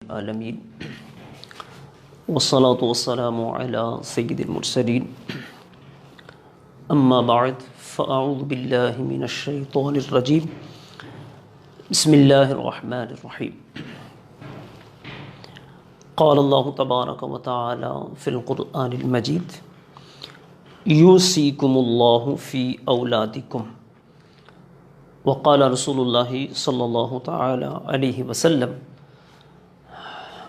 العالمین والصلاة والسلام علی سید المرسلین اما بعد فاعوذ باللہ من الشیطان الرجیم بسم اللہ الرحمن الرحیم قال اللہ تبارک و تعالی فی القرآن المجید یوصیکم اللہ فی اولادکم وقال رسول اللہ صلی اللہ تعالی علیہ وسلم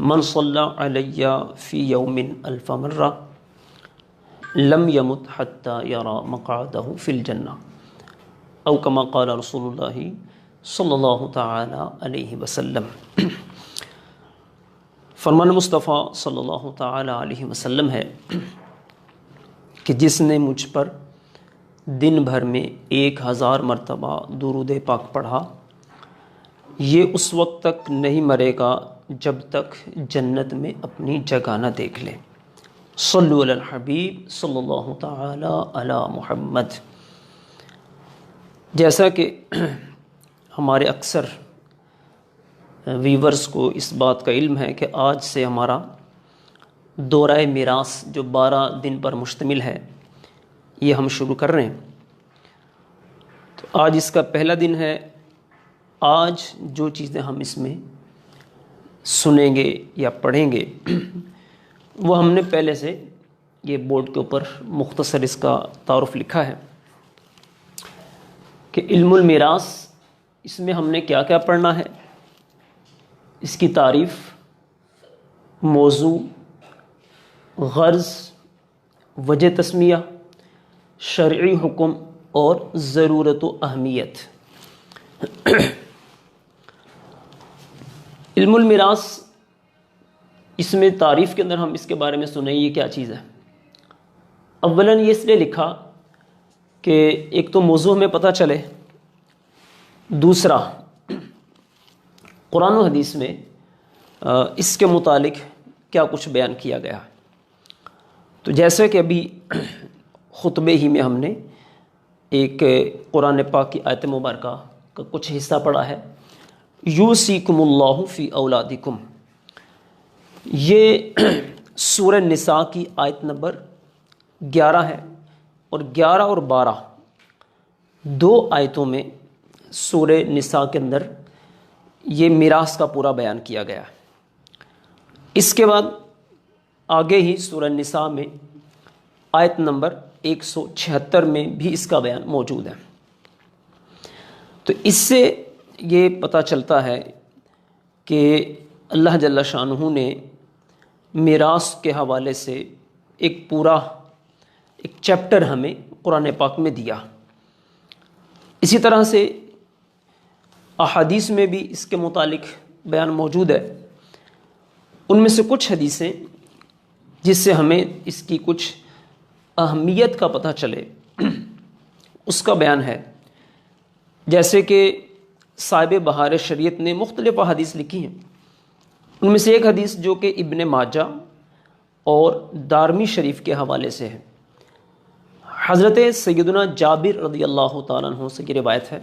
من صلی علی فی یوم الف مرہ لم یمت حتی یرا مقعدہ فی الجنہ او کما قال رسول اللہ صلی اللہ تعالی علیہ وسلم۔ فرمان مصطفیٰ صلی اللہ تعالی علیہ وسلم ہے کہ جس نے مجھ پر دن بھر میں 1000 مرتبہ درود پاک پڑھا یہ اس وقت تک نہیں مرے گا جب تک جنت میں اپنی جگہ نہ دیکھ لے۔ صلو علی الحبیب صلی اللہ تعالی علی محمد۔ جیسا کہ ہمارے اکثر ویورز کو اس بات کا علم ہے کہ آج سے ہمارا دورہ میراث جو 12 دن پر مشتمل ہے یہ ہم شروع کر رہے ہیں، تو آج اس کا پہلا دن ہے۔ آج جو چیزیں ہم اس میں سنیں گے یا پڑھیں گے وہ ہم نے پہلے سے یہ بورڈ کے اوپر مختصر اس کا تعارف لکھا ہے کہ علم المیراث، اس میں ہم نے کیا کیا پڑھنا ہے، اس کی تعریف، موضوع، غرض، وجہ تسمیہ، شرعی حکم اور ضرورت و اہمیت۔ علم المیراث، اس میں تعریف کے اندر ہم اس کے بارے میں سنیں یہ کیا چیز ہے۔ اولاً یہ اس لیے لکھا کہ ایک تو موضوع ہمیں پتہ چلے، دوسرا قرآن و حدیث میں اس کے متعلق کیا کچھ بیان کیا گیا ہے۔ تو جیسے کہ ابھی خطبے ہی میں ہم نے ایک قرآن پاک کی آیت مبارکہ کا کچھ حصہ پڑھا ہے، یوصیکم اللہ فی اولادکم، یہ سورہ نساء کی آیت نمبر 11 ہے، اور 11 اور 12 دو آیتوں میں سورہ نساء کے اندر یہ میراث کا پورا بیان کیا گیا ہے۔ اس کے بعد آگے ہی سورہ نساء میں آیت نمبر 176 میں بھی اس کا بیان موجود ہے۔ تو اس سے یہ پتہ چلتا ہے کہ اللہ جل شانہ نے میراث کے حوالے سے ایک پورا چیپٹر ہمیں قرآن پاک میں دیا۔ اسی طرح سے احادیث میں بھی اس کے متعلق بیان موجود ہے۔ ان میں سے کچھ حدیثیں جس سے ہمیں اس کی کچھ اہمیت کا پتہ چلے اس کا بیان ہے، جیسے کہ صاحب بہار شریعت نے مختلف احادیث لکھی ہیں۔ ان میں سے ایک حدیث جو کہ ابن ماجہ اور دارمی شریف کے حوالے سے ہے، حضرت سیدنا جابر رضی اللہ تعالیٰ عنہ سے کی روایت ہے۔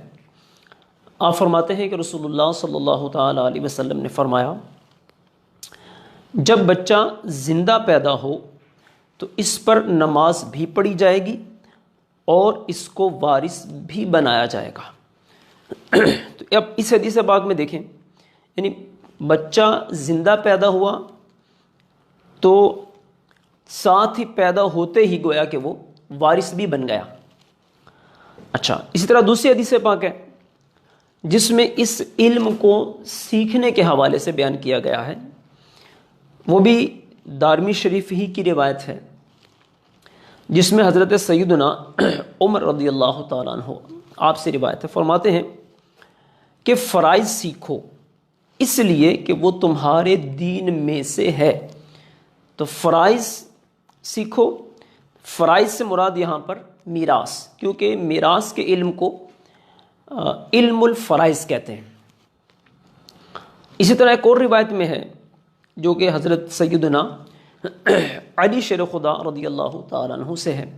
آپ فرماتے ہیں کہ رسول اللہ صلی اللہ تعالیٰ علیہ وسلم نے فرمایا، جب بچہ زندہ پیدا ہو تو اس پر نماز بھی پڑھی جائے گی اور اس کو وارث بھی بنایا جائے گا۔ تو اب اس حدیث پاک میں دیکھیں، یعنی بچہ زندہ پیدا ہوا تو ساتھ ہی پیدا ہوتے ہی گویا کہ وہ وارث بھی بن گیا۔ اچھا، اسی طرح دوسری حدیث پاک ہے جس میں اس علم کو سیکھنے کے حوالے سے بیان کیا گیا ہے، وہ بھی دارمی شریف ہی کی روایت ہے، جس میں حضرت سیدنا عمر رضی اللہ تعالیٰ عنہ آپ سے روایت ہے، فرماتے ہیں کہ فرائض سیکھو اس لیے کہ وہ تمہارے دین میں سے ہے۔ تو فرائض سیکھو، فرائض سے مراد یہاں پر میراث، کیونکہ میراث کے علم کو علم الفرائض کہتے ہیں۔ اسی طرح ایک اور روایت میں ہے جو کہ حضرت سیدنا علی شیر خدا رضی اللہ تعالیٰ عنہ سے ہے،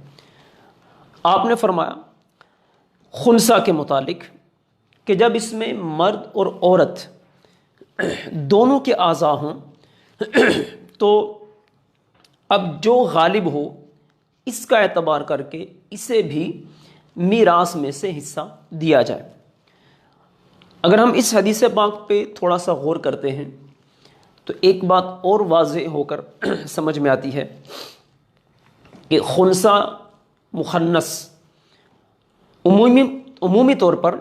آپ نے فرمایا خنثی کے متعلق کہ جب اس میں مرد اور عورت دونوں کے اعضاء ہوں تو اب جو غالب ہو اس کا اعتبار کر کے اسے بھی میراث میں سے حصہ دیا جائے۔ اگر ہم اس حدیث پاک پہ تھوڑا سا غور کرتے ہیں تو ایک بات اور واضح ہو کر سمجھ میں آتی ہے کہ خنثی مخنث عمومی طور پر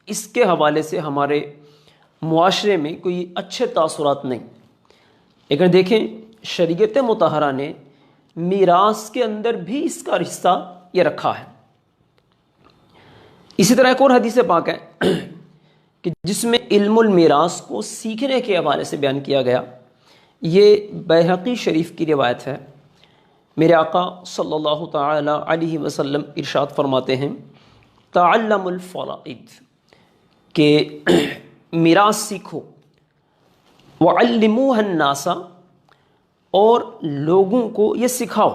اس کے حوالے سے ہمارے معاشرے میں کوئی اچھے تاثرات نہیں، لیکن دیکھیں شریعت مطہرہ نے میراث کے اندر بھی اس کا حصہ یہ رکھا ہے۔ اسی طرح ایک اور حدیث پاک ہے کہ جس میں علم المیراث کو سیکھنے کے حوالے سے بیان کیا گیا، یہ بیہقی شریف کی روایت ہے۔ میرے آقا صلی اللہ تعالی علیہ وسلم ارشاد فرماتے ہیں تعلم الفرائض، کہ میراث سیکھو، وعلموها الناس، اور لوگوں کو یہ سکھاؤ،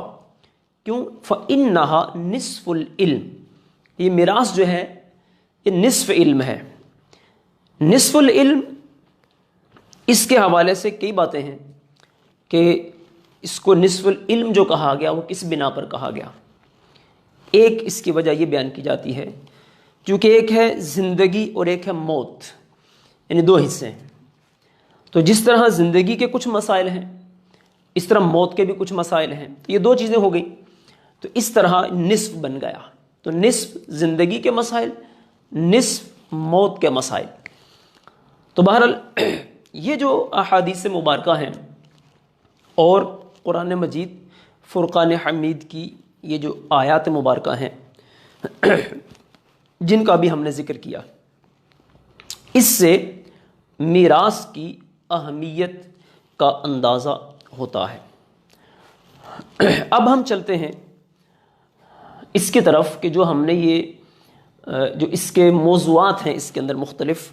کیوں؟ فإنها نصف العلم، یہ میراث جو ہے یہ نصف علم ہے۔ نصف العلم اس کے حوالے سے کئی باتیں ہیں کہ اس کو نصف العلم جو کہا گیا وہ کس بنا پر کہا گیا۔ ایک اس کی وجہ یہ بیان کی جاتی ہے کیونکہ ایک ہے زندگی اور ایک ہے موت، یعنی دو حصے ہیں۔ تو جس طرح زندگی کے کچھ مسائل ہیں اس طرح موت کے بھی کچھ مسائل ہیں، تو یہ دو چیزیں ہو گئیں، تو اس طرح نصف بن گیا۔ تو نصف زندگی کے مسائل، نصف موت کے مسائل۔ تو بہرحال یہ جو احادیث مبارکہ ہیں اور قرآن مجید فرقان حمید کی یہ جو آیات مبارکہ ہیں جن کا بھی ہم نے ذکر کیا، اس سے میراث کی اہمیت کا اندازہ ہوتا ہے۔ اب ہم چلتے ہیں اس کی طرف کہ جو ہم نے یہ جو اس کے موضوعات ہیں اس کے اندر مختلف،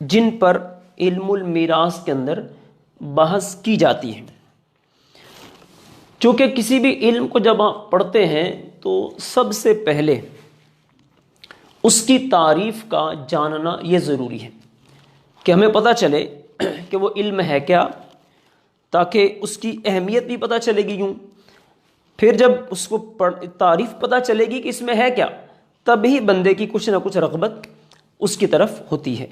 جن پر علم المیراث کے اندر بحث کی جاتی ہے۔ چونکہ کسی بھی علم کو جب آپ پڑھتے ہیں تو سب سے پہلے اس کی تعریف کا جاننا یہ ضروری ہے کہ ہمیں پتہ چلے کہ وہ علم ہے کیا، تاکہ اس کی اہمیت بھی پتہ چلے گی یوں، پھر جب اس کو تعریف پتہ چلے گی کہ اس میں ہے کیا، تبھی بندے کی کچھ نہ کچھ رغبت اس کی طرف ہوتی ہے۔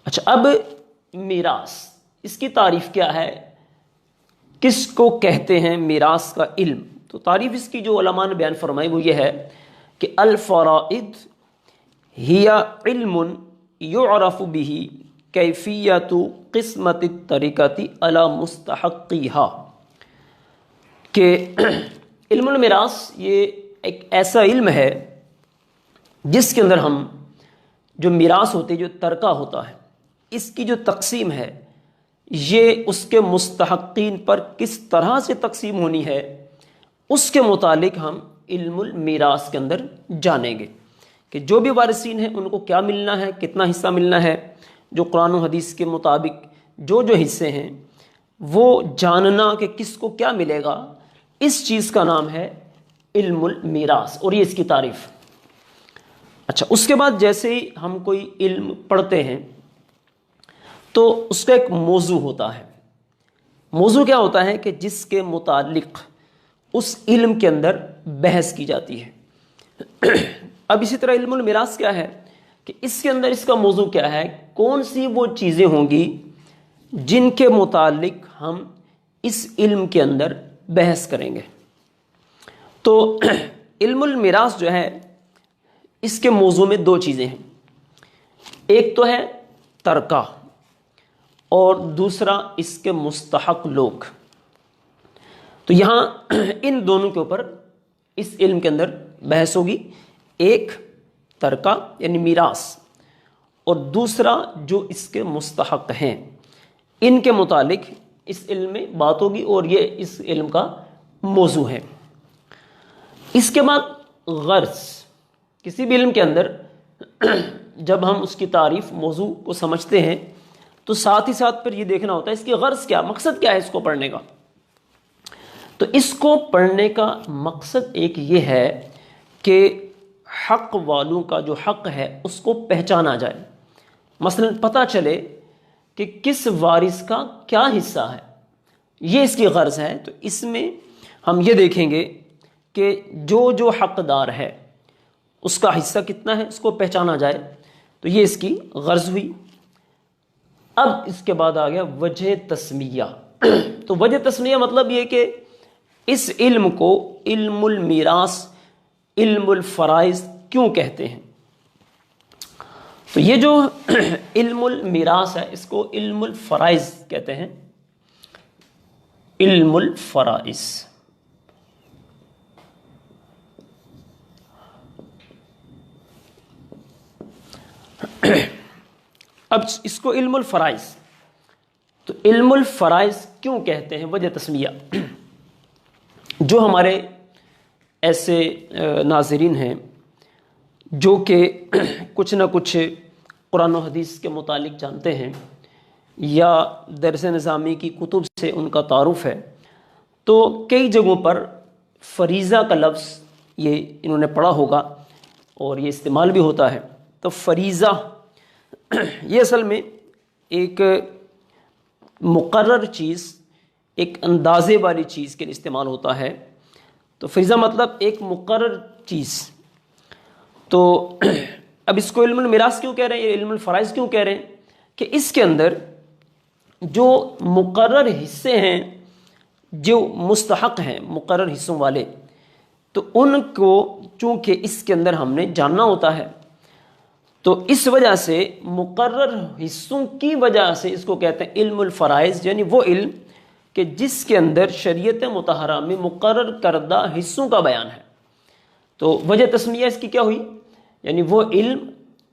اچھا، اب میراث، اس کی تعریف کیا ہے، کس کو کہتے ہیں میراث کا علم؟ تو تعریف اس کی جو علماء نے بیان فرمائی وہ یہ ہے کہ الفرائض ہی علم یعرف به کیفیت قسمت الترکۃ علی مستحقیہا، کہ علم المیراث یہ ایک ایسا علم ہے جس کے اندر ہم جو میراث ہوتی ہے، جو ترکہ ہوتا ہے، اس کی جو تقسیم ہے یہ اس کے مستحقین پر کس طرح سے تقسیم ہونی ہے، اس کے متعلق ہم علم المیراث کے اندر جانیں گے کہ جو بھی وارثین ہیں ان کو کیا ملنا ہے، کتنا حصہ ملنا ہے۔ جو قرآن و حدیث کے مطابق جو حصے ہیں وہ جاننا کہ کس کو کیا ملے گا، اس چیز کا نام ہے علم المیراث، اور یہ اس کی تعریف۔ اچھا، اس کے بعد جیسے ہی ہم کوئی علم پڑھتے ہیں تو اس کا ایک موضوع ہوتا ہے۔ موضوع کیا ہوتا ہے کہ جس کے متعلق اس علم کے اندر بحث کی جاتی ہے۔ اب اسی طرح علم المیراث کیا ہے کہ اس کے اندر اس کا موضوع کیا ہے، کون سی وہ چیزیں ہوں گی جن کے متعلق ہم اس علم کے اندر بحث کریں گے۔ تو علم المیراث جو ہے اس کے موضوع میں دو چیزیں ہیں، ایک تو ہے ترکہ اور دوسرا اس کے مستحق لوگ۔ تو یہاں ان دونوں کے اوپر اس علم کے اندر بحث ہوگی، ایک ترکہ یعنی میراث، اور دوسرا جو اس کے مستحق ہیں، ان کے متعلق اس علم میں بات ہوگی، اور یہ اس علم کا موضوع ہے۔ اس کے بعد غرض، کسی بھی علم کے اندر جب ہم اس کی تعریف، موضوع کو سمجھتے ہیں تو ساتھ ہی ساتھ پھر یہ دیکھنا ہوتا ہے اس کی غرض کیا، مقصد کیا ہے اس کو پڑھنے کا۔ تو اس کو پڑھنے کا مقصد ایک یہ ہے کہ حق والوں کا جو حق ہے اس کو پہچانا جائے۔ مثلا پتہ چلے کہ کس وارث کا کیا حصہ ہے، یہ اس کی غرض ہے۔ تو اس میں ہم یہ دیکھیں گے کہ جو حقدار ہے اس کا حصہ کتنا ہے، اس کو پہچانا جائے، تو یہ اس کی غرض ہوئی۔ اب اس کے بعد آ گیا وجہ تسمیہ۔ تو وجہ تسمیہ مطلب یہ کہ اس علم کو علم المیراث، علم الفرائض کیوں کہتے ہیں؟ تو یہ جو علم المیراث ہے اس کو علم الفرائض کہتے ہیں، علم الفرائض۔ اب اس کو علم الفرائض، تو علم الفرائض کیوں کہتے ہیں؟ وجہ تسمیہ۔ جو ہمارے ایسے ناظرین ہیں جو کہ کچھ نہ کچھ قرآن و حدیث کے متعلق جانتے ہیں یا درس نظامی کی کتب سے ان کا تعارف ہے، تو کئی جگہوں پر فریضہ کا لفظ یہ انہوں نے پڑھا ہوگا اور یہ استعمال بھی ہوتا ہے۔ تو فریضہ یہ اصل میں ایک مقرر چیز، ایک اندازے والی چیز کے لیے استعمال ہوتا ہے۔ تو فریضہ مطلب ایک مقرر چیز۔ تو اب اس کو علم المیراث کیوں کہہ رہے ہیں، علم الفرائض کیوں کہہ رہے ہیں؟ کہ اس کے اندر جو مقرر حصے ہیں، جو مستحق ہیں مقرر حصوں والے، تو ان کو چونکہ اس کے اندر ہم نے جاننا ہوتا ہے، تو اس وجہ سے مقرر حصوں کی وجہ سے اس کو کہتے ہیں علم الفرائض، یعنی وہ علم کہ جس کے اندر شریعت مطہرہ میں مقرر کردہ حصوں کا بیان ہے۔ تو وجہ تسمیہ اس کی کیا ہوئی؟ یعنی وہ علم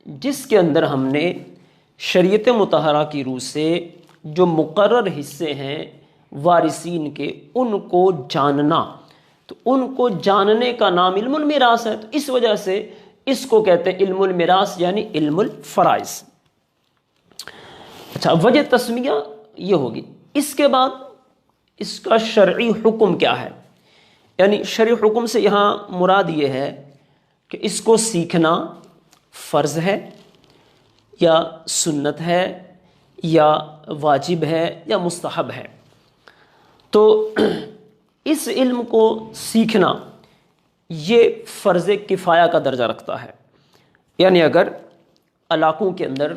جس کے اندر ہم نے شریعت مطہرہ کی روح سے جو مقرر حصے ہیں وارثین کے، ان کو جاننا، تو ان کو جاننے کا نام علم المیراث ہے۔ تو اس وجہ سے اس کو کہتے ہیں علم المیراث، یعنی علم الفرائض۔ اچھا، وجہ تسمیہ یہ ہوگی۔ اس کے بعد اس کا شرعی حکم کیا ہے؟ یعنی شرعی حکم سے یہاں مراد یہ ہے کہ اس کو سیکھنا فرض ہے یا سنت ہے یا واجب ہے یا مستحب ہے۔ تو اس علم کو سیکھنا یہ فرض کفایہ کا درجہ رکھتا ہے۔ یعنی اگر علاقوں کے اندر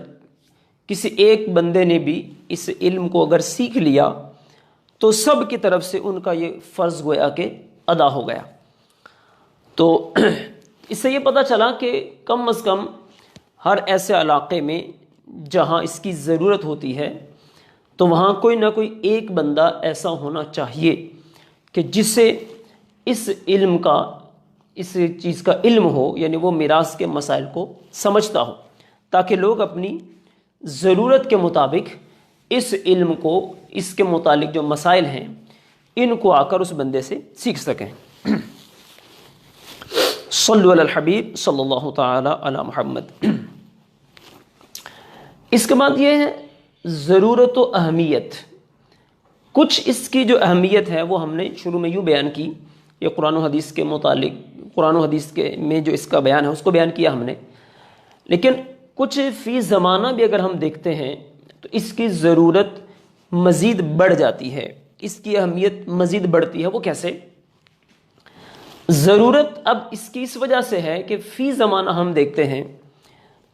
کسی ایک بندے نے بھی اس علم کو اگر سیکھ لیا تو سب کی طرف سے ان کا یہ فرض گویا کہ ادا ہو گیا۔ تو اس سے یہ پتہ چلا کہ کم از کم ہر ایسے علاقے میں جہاں اس کی ضرورت ہوتی ہے تو وہاں کوئی نہ کوئی ایک بندہ ایسا ہونا چاہیے کہ جسے اس علم کا، اس چیز کا علم ہو، یعنی وہ میراث کے مسائل کو سمجھتا ہو، تاکہ لوگ اپنی ضرورت کے مطابق اس علم کو، اس کے متعلق جو مسائل ہیں ان کو آ کر اس بندے سے سیکھ سکیں۔ صلو علی الحبیب صلی اللہ تعالی علی محمد۔ اس کے بعد یہ ہے ضرورت و اہمیت۔ کچھ اس کی جو اہمیت ہے وہ ہم نے شروع میں یوں بیان کی، یہ قرآن و حدیث کے متعلق، قرآن و حدیث کے میں جو اس کا بیان ہے اس کو بیان کیا ہم نے، لیکن کچھ فی زمانہ بھی اگر ہم دیکھتے ہیں تو اس کی ضرورت مزید بڑھ جاتی ہے، اس کی اہمیت مزید بڑھتی ہے۔ وہ کیسے؟ ضرورت اب اس کی اس وجہ سے ہے کہ فی زمانہ ہم دیکھتے ہیں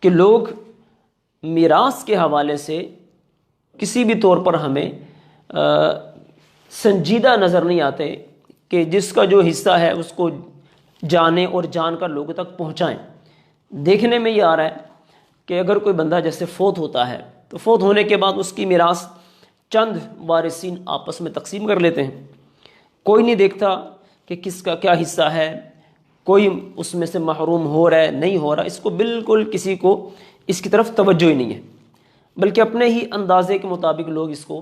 کہ لوگ میراث کے حوالے سے کسی بھی طور پر ہمیں سنجیدہ نظر نہیں آتے کہ جس کا جو حصہ ہے اس کو جانیں اور جان کر لوگوں تک پہنچائیں۔ دیکھنے میں یہ آ رہا ہے کہ اگر کوئی بندہ جیسے فوت ہوتا ہے تو فوت ہونے کے بعد اس کی میراث چند وارثین آپس میں تقسیم کر لیتے ہیں، کوئی نہیں دیکھتا کہ کس کا کیا حصہ ہے، کوئی اس میں سے محروم ہو رہا ہے نہیں ہو رہا، اس کو بالکل کسی کو اس کی طرف توجہ ہی نہیں ہے، بلکہ اپنے ہی اندازے کے مطابق لوگ اس کو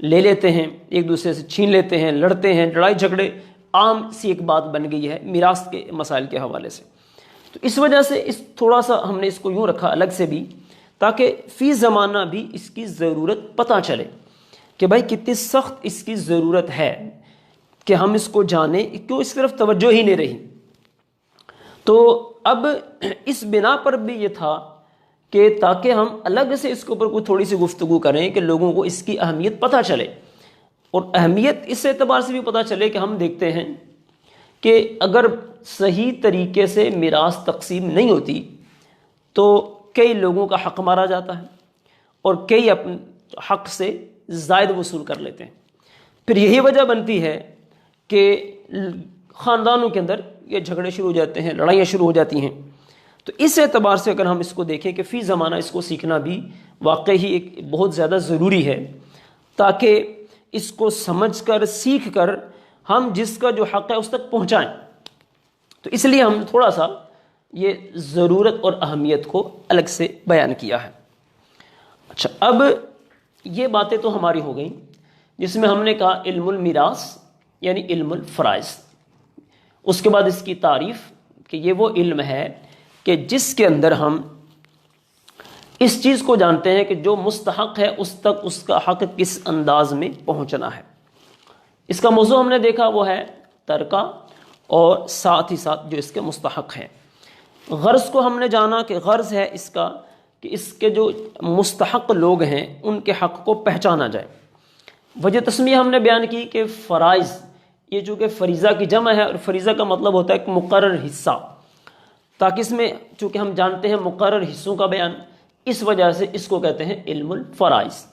لے لیتے ہیں، ایک دوسرے سے چھین لیتے ہیں، لڑتے ہیں، لڑائی جھگڑے عام سی ایک بات بن گئی ہے میراث کے مسائل کے حوالے سے۔ تو اس وجہ سے اس تھوڑا سا ہم نے اس کو یوں رکھا الگ سے بھی، تاکہ فی زمانہ بھی اس کی ضرورت پتہ چلے کہ بھائی کتنی سخت اس کی ضرورت ہے کہ ہم اس کو جانیں، کیوں اس طرف توجہ ہی نہیں رہی۔ تو اب اس بنا پر بھی یہ تھا کہ تاکہ ہم الگ سے اس کے اوپر کوئی تھوڑی سی گفتگو کریں کہ لوگوں کو اس کی اہمیت پتہ چلے، اور اہمیت اس اعتبار سے بھی پتہ چلے کہ ہم دیکھتے ہیں کہ اگر صحیح طریقے سے میراث تقسیم نہیں ہوتی تو کئی لوگوں کا حق مارا جاتا ہے اور کئی اپنے حق سے زائد وصول کر لیتے ہیں۔ پھر یہی وجہ بنتی ہے کہ خاندانوں کے اندر یہ جھگڑے شروع ہو جاتے ہیں، لڑائیاں شروع ہو جاتی ہیں۔ تو اس اعتبار سے اگر ہم اس کو دیکھیں کہ فی زمانہ اس کو سیکھنا بھی واقعی ایک بہت زیادہ ضروری ہے، تاکہ اس کو سمجھ کر سیکھ کر ہم جس کا جو حق ہے اس تک پہنچائیں۔ تو اس لیے ہم تھوڑا سا یہ ضرورت اور اہمیت کو الگ سے بیان کیا ہے۔ اچھا، اب یہ باتیں تو ہماری ہو گئیں جس میں ہم نے کہا علم المیراث یعنی علم الفرائض۔ اس کے بعد اس کی تعریف کہ یہ وہ علم ہے کہ جس کے اندر ہم اس چیز کو جانتے ہیں کہ جو مستحق ہے اس تک اس کا حق کس انداز میں پہنچنا ہے۔ اس کا موضوع ہم نے دیکھا وہ ہے ترکہ، اور ساتھ ہی ساتھ جو اس کے مستحق ہیں۔ غرض کو ہم نے جانا کہ غرض ہے اس کا کہ اس کے جو مستحق لوگ ہیں ان کے حق کو پہچانا جائے۔ وجہ تسمیہ ہم نے بیان کی کہ فرائض، یہ چونکہ فریضہ کی جمع ہے اور فریضہ کا مطلب ہوتا ہے ایک مقرر حصہ، تاکہ اس میں چونکہ ہم جانتے ہیں مقرر حصوں کا بیان، اس وجہ سے اس کو کہتے ہیں علم الفرائض۔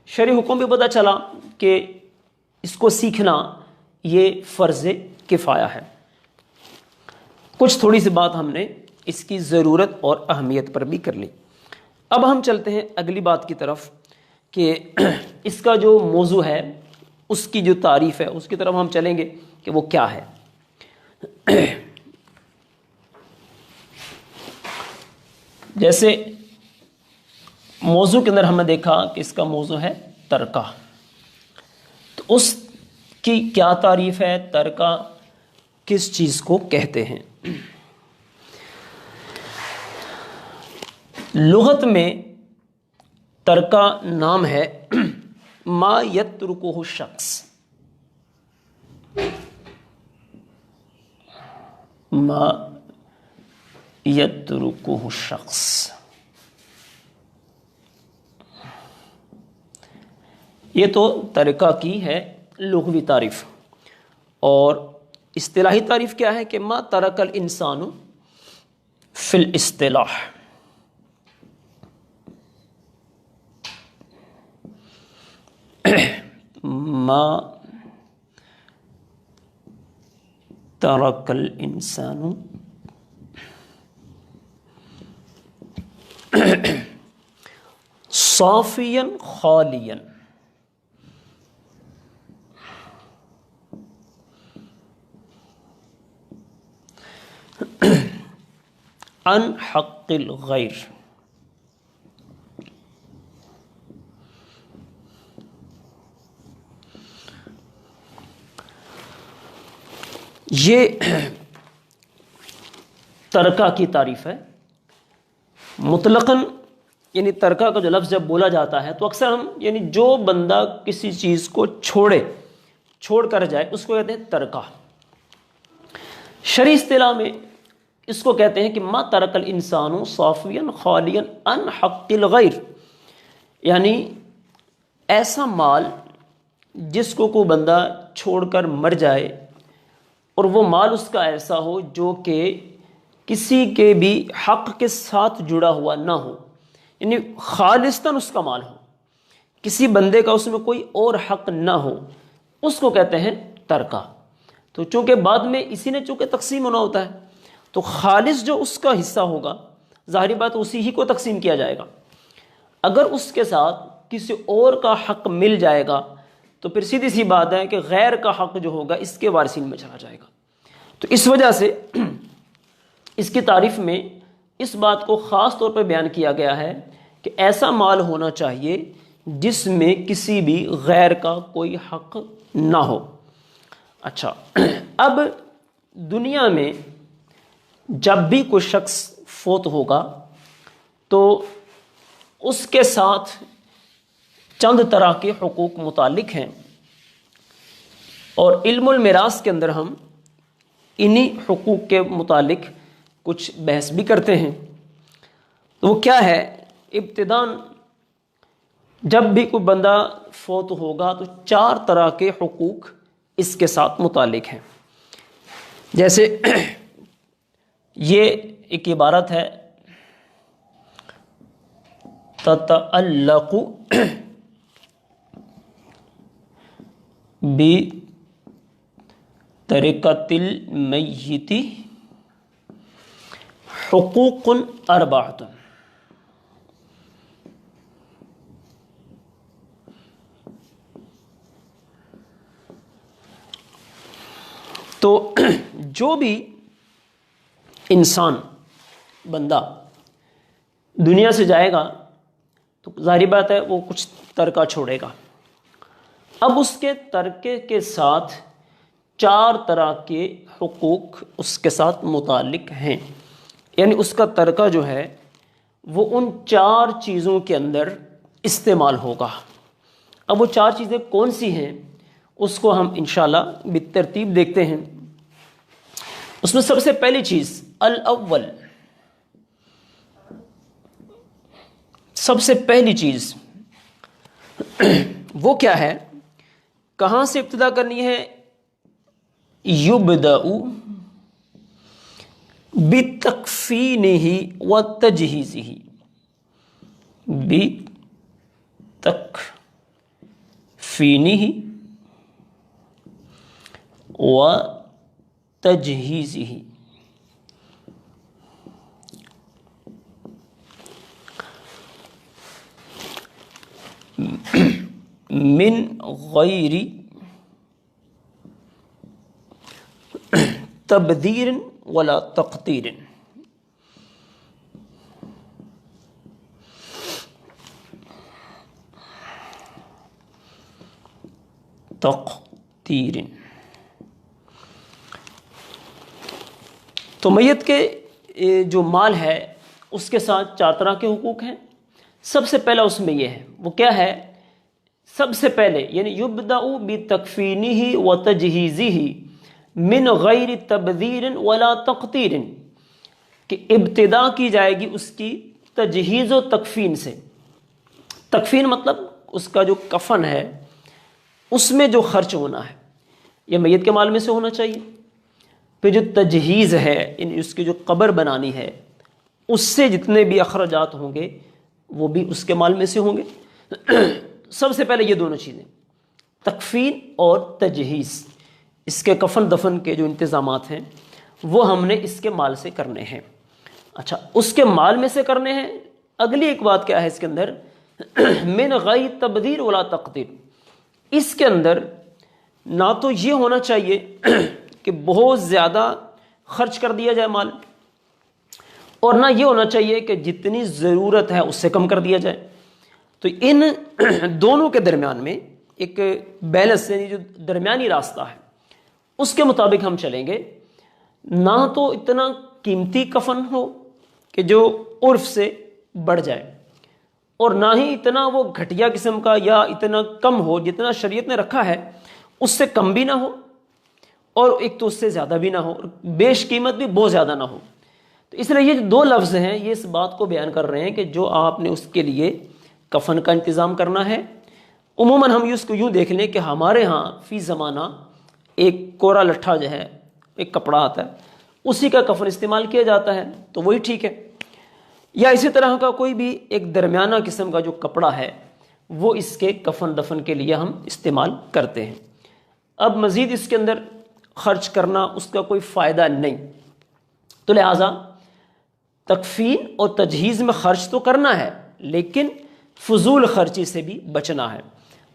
شرعی حکم بھی پتہ چلا کہ اس کو سیکھنا یہ فرض کفایہ ہے۔ کچھ تھوڑی سی بات ہم نے اس کی ضرورت اور اہمیت پر بھی کر لی۔ اب ہم چلتے ہیں اگلی بات کی طرف کہ اس کا جو موضوع ہے اس کی جو تعریف ہے اس کی طرف ہم چلیں گے کہ وہ کیا ہے۔ جیسے موضوع کے اندر ہم نے دیکھا کہ اس کا موضوع ہے ترکہ، تو اس کی کیا تعریف ہے، ترکہ کس چیز کو کہتے ہیں؟ لغت میں ترکہ نام ہے ما یترکہ الشخص، ما یترکہ الشخص۔ یہ تو ترکہ کی ہے لغوی تعریف، اور اصطلاحی تعریف کیا ہے کہ ما ترک الانسان فی الاصطلاح، ما ترک الانسان صافیا خالیا عن حق الغیر۔ یہ ترکہ کی تعریف ہے۔ مطلقاً یعنی ترکہ کا جو لفظ جب بولا جاتا ہے تو اکثر ہم یعنی جو بندہ کسی چیز کو چھوڑ کر جائے اس کو کہتے ہیں ترکہ۔ شرعی اصطلاح میں اس کو کہتے ہیں کہ ما ترک الانسان صافیا خالیا عن حق الغیر، یعنی ایسا مال جس کو کوئی بندہ چھوڑ کر مر جائے اور وہ مال اس کا ایسا ہو جو کہ کسی کے بھی حق کے ساتھ جڑا ہوا نہ ہو، یعنی خالصتاً اس کا مال ہو، کسی بندے کا اس میں کوئی اور حق نہ ہو، اس کو کہتے ہیں ترکہ۔ تو چونکہ بعد میں اسی نے چونکہ تقسیم ہونا ہوتا ہے تو خالص جو اس کا حصہ ہوگا ظاہری بات اسی ہی کو تقسیم کیا جائے گا۔ اگر اس کے ساتھ کسی اور کا حق مل جائے گا تو پھر سیدھی سی بات ہے کہ غیر کا حق جو ہوگا اس کے وارثین میں چلا جائے گا۔ تو اس وجہ سے اس کی تعریف میں اس بات کو خاص طور پہ بیان کیا گیا ہے کہ ایسا مال ہونا چاہیے جس میں کسی بھی غیر کا کوئی حق نہ ہو۔ اچھا، اب دنیا میں جب بھی کوئی شخص فوت ہوگا تو اس کے ساتھ چند طرح کے حقوق متعلق ہیں، اور علم المیراث کے اندر ہم انہی حقوق کے متعلق کچھ بحث بھی کرتے ہیں۔ تو وہ کیا ہے ابتداً جب بھی کوئی بندہ فوت ہوگا تو 4 طرح کے حقوق اس کے ساتھ متعلق ہیں. جیسے یہ ایک عبارت ہے تتعلق بترکۃ المیت حقوق 4. تو جو بھی انسان بندہ دنیا سے جائے گا تو ظاہری بات ہے وہ کچھ ترکہ چھوڑے گا. اب اس کے ترکے کے ساتھ 4 طرح کے حقوق اس کے ساتھ متعلق ہیں. یعنی اس کا ترکہ جو ہے وہ ان 4 چیزوں کے اندر استعمال ہوگا. اب وہ 4 چیزیں کون سی ہیں اس کو ہم انشاءاللہ بالترتیب دیکھتے ہیں. اس میں سب سے پہلی چیز الاول، سب سے پہلی چیز وہ کیا ہے، کہاں سے ابتدا کرنی ہے؟ یبدأ بتکفینہ وتجہیزہ، بتکفینہ وتجہیزہ. من غیر تبذیر ولا تقتیر. تو میت کے جو مال ہے اس کے ساتھ 4 طرح کے حقوق ہیں. سب سے پہلا اس میں یہ ہے، وہ کیا ہے؟ سب سے پہلے یعنی یبدأ بتکفینہ وتجہیزہ من غیر تبذیر ولا تقتیر، کہ ابتدا کی جائے گی اس کی تجہیز و تکفین سے. تکفین مطلب اس کا جو کفن ہے اس میں جو خرچ ہونا ہے یہ میت کے مال میں سے ہونا چاہیے. پھر جو تجہیز ہے یعنی اس کی جو قبر بنانی ہے اس سے جتنے بھی اخراجات ہوں گے وہ بھی اس کے مال میں سے ہوں گے. سب سے پہلے یہ دونوں چیزیں تکفین اور تجہیز، اس کے کفن دفن کے جو انتظامات ہیں وہ ہم نے اس کے مال سے کرنے ہیں. اچھا، اس کے مال میں سے کرنے ہیں. اگلی ایک بات کیا ہے اس کے اندر؟ من غیر تبذیر ولا تقتیر. اس کے اندر نہ تو یہ ہونا چاہیے کہ بہت زیادہ خرچ کر دیا جائے مال، اور نہ یہ ہونا چاہیے کہ جتنی ضرورت ہے اس سے کم کر دیا جائے. تو ان دونوں کے درمیان میں ایک بیلنس یعنی جو درمیانی راستہ ہے اس کے مطابق ہم چلیں گے. نہ تو اتنا قیمتی کفن ہو کہ جو عرف سے بڑھ جائے، اور نہ ہی اتنا وہ گھٹیا قسم کا یا اتنا کم ہو جتنا شریعت نے رکھا ہے اس سے کم بھی نہ ہو، اور ایک تو اس سے زیادہ بھی نہ ہو، اور بیش قیمت بھی بہت زیادہ نہ ہو. تو اس لیے یہ جو 2 لفظ ہیں یہ اس بات کو بیان کر رہے ہیں کہ جو آپ نے اس کے لیے کفن کا انتظام کرنا ہے. عموماً ہم اس کو یوں دیکھ لیں کہ ہمارے ہاں فی زمانہ ایک کورا لٹھا جو ہے، ایک کپڑا آتا ہے، اسی کا کفن استعمال کیا جاتا ہے تو وہی ٹھیک ہے. یا اسی طرح کا کوئی بھی ایک درمیانہ قسم کا جو کپڑا ہے وہ اس کے کفن دفن کے لیے ہم استعمال کرتے ہیں. اب مزید اس کے اندر خرچ کرنا اس کا کوئی فائدہ نہیں، تو لہٰذا تکفین اور تجہیز میں خرچ تو کرنا ہے لیکن فضول خرچی سے بھی بچنا ہے.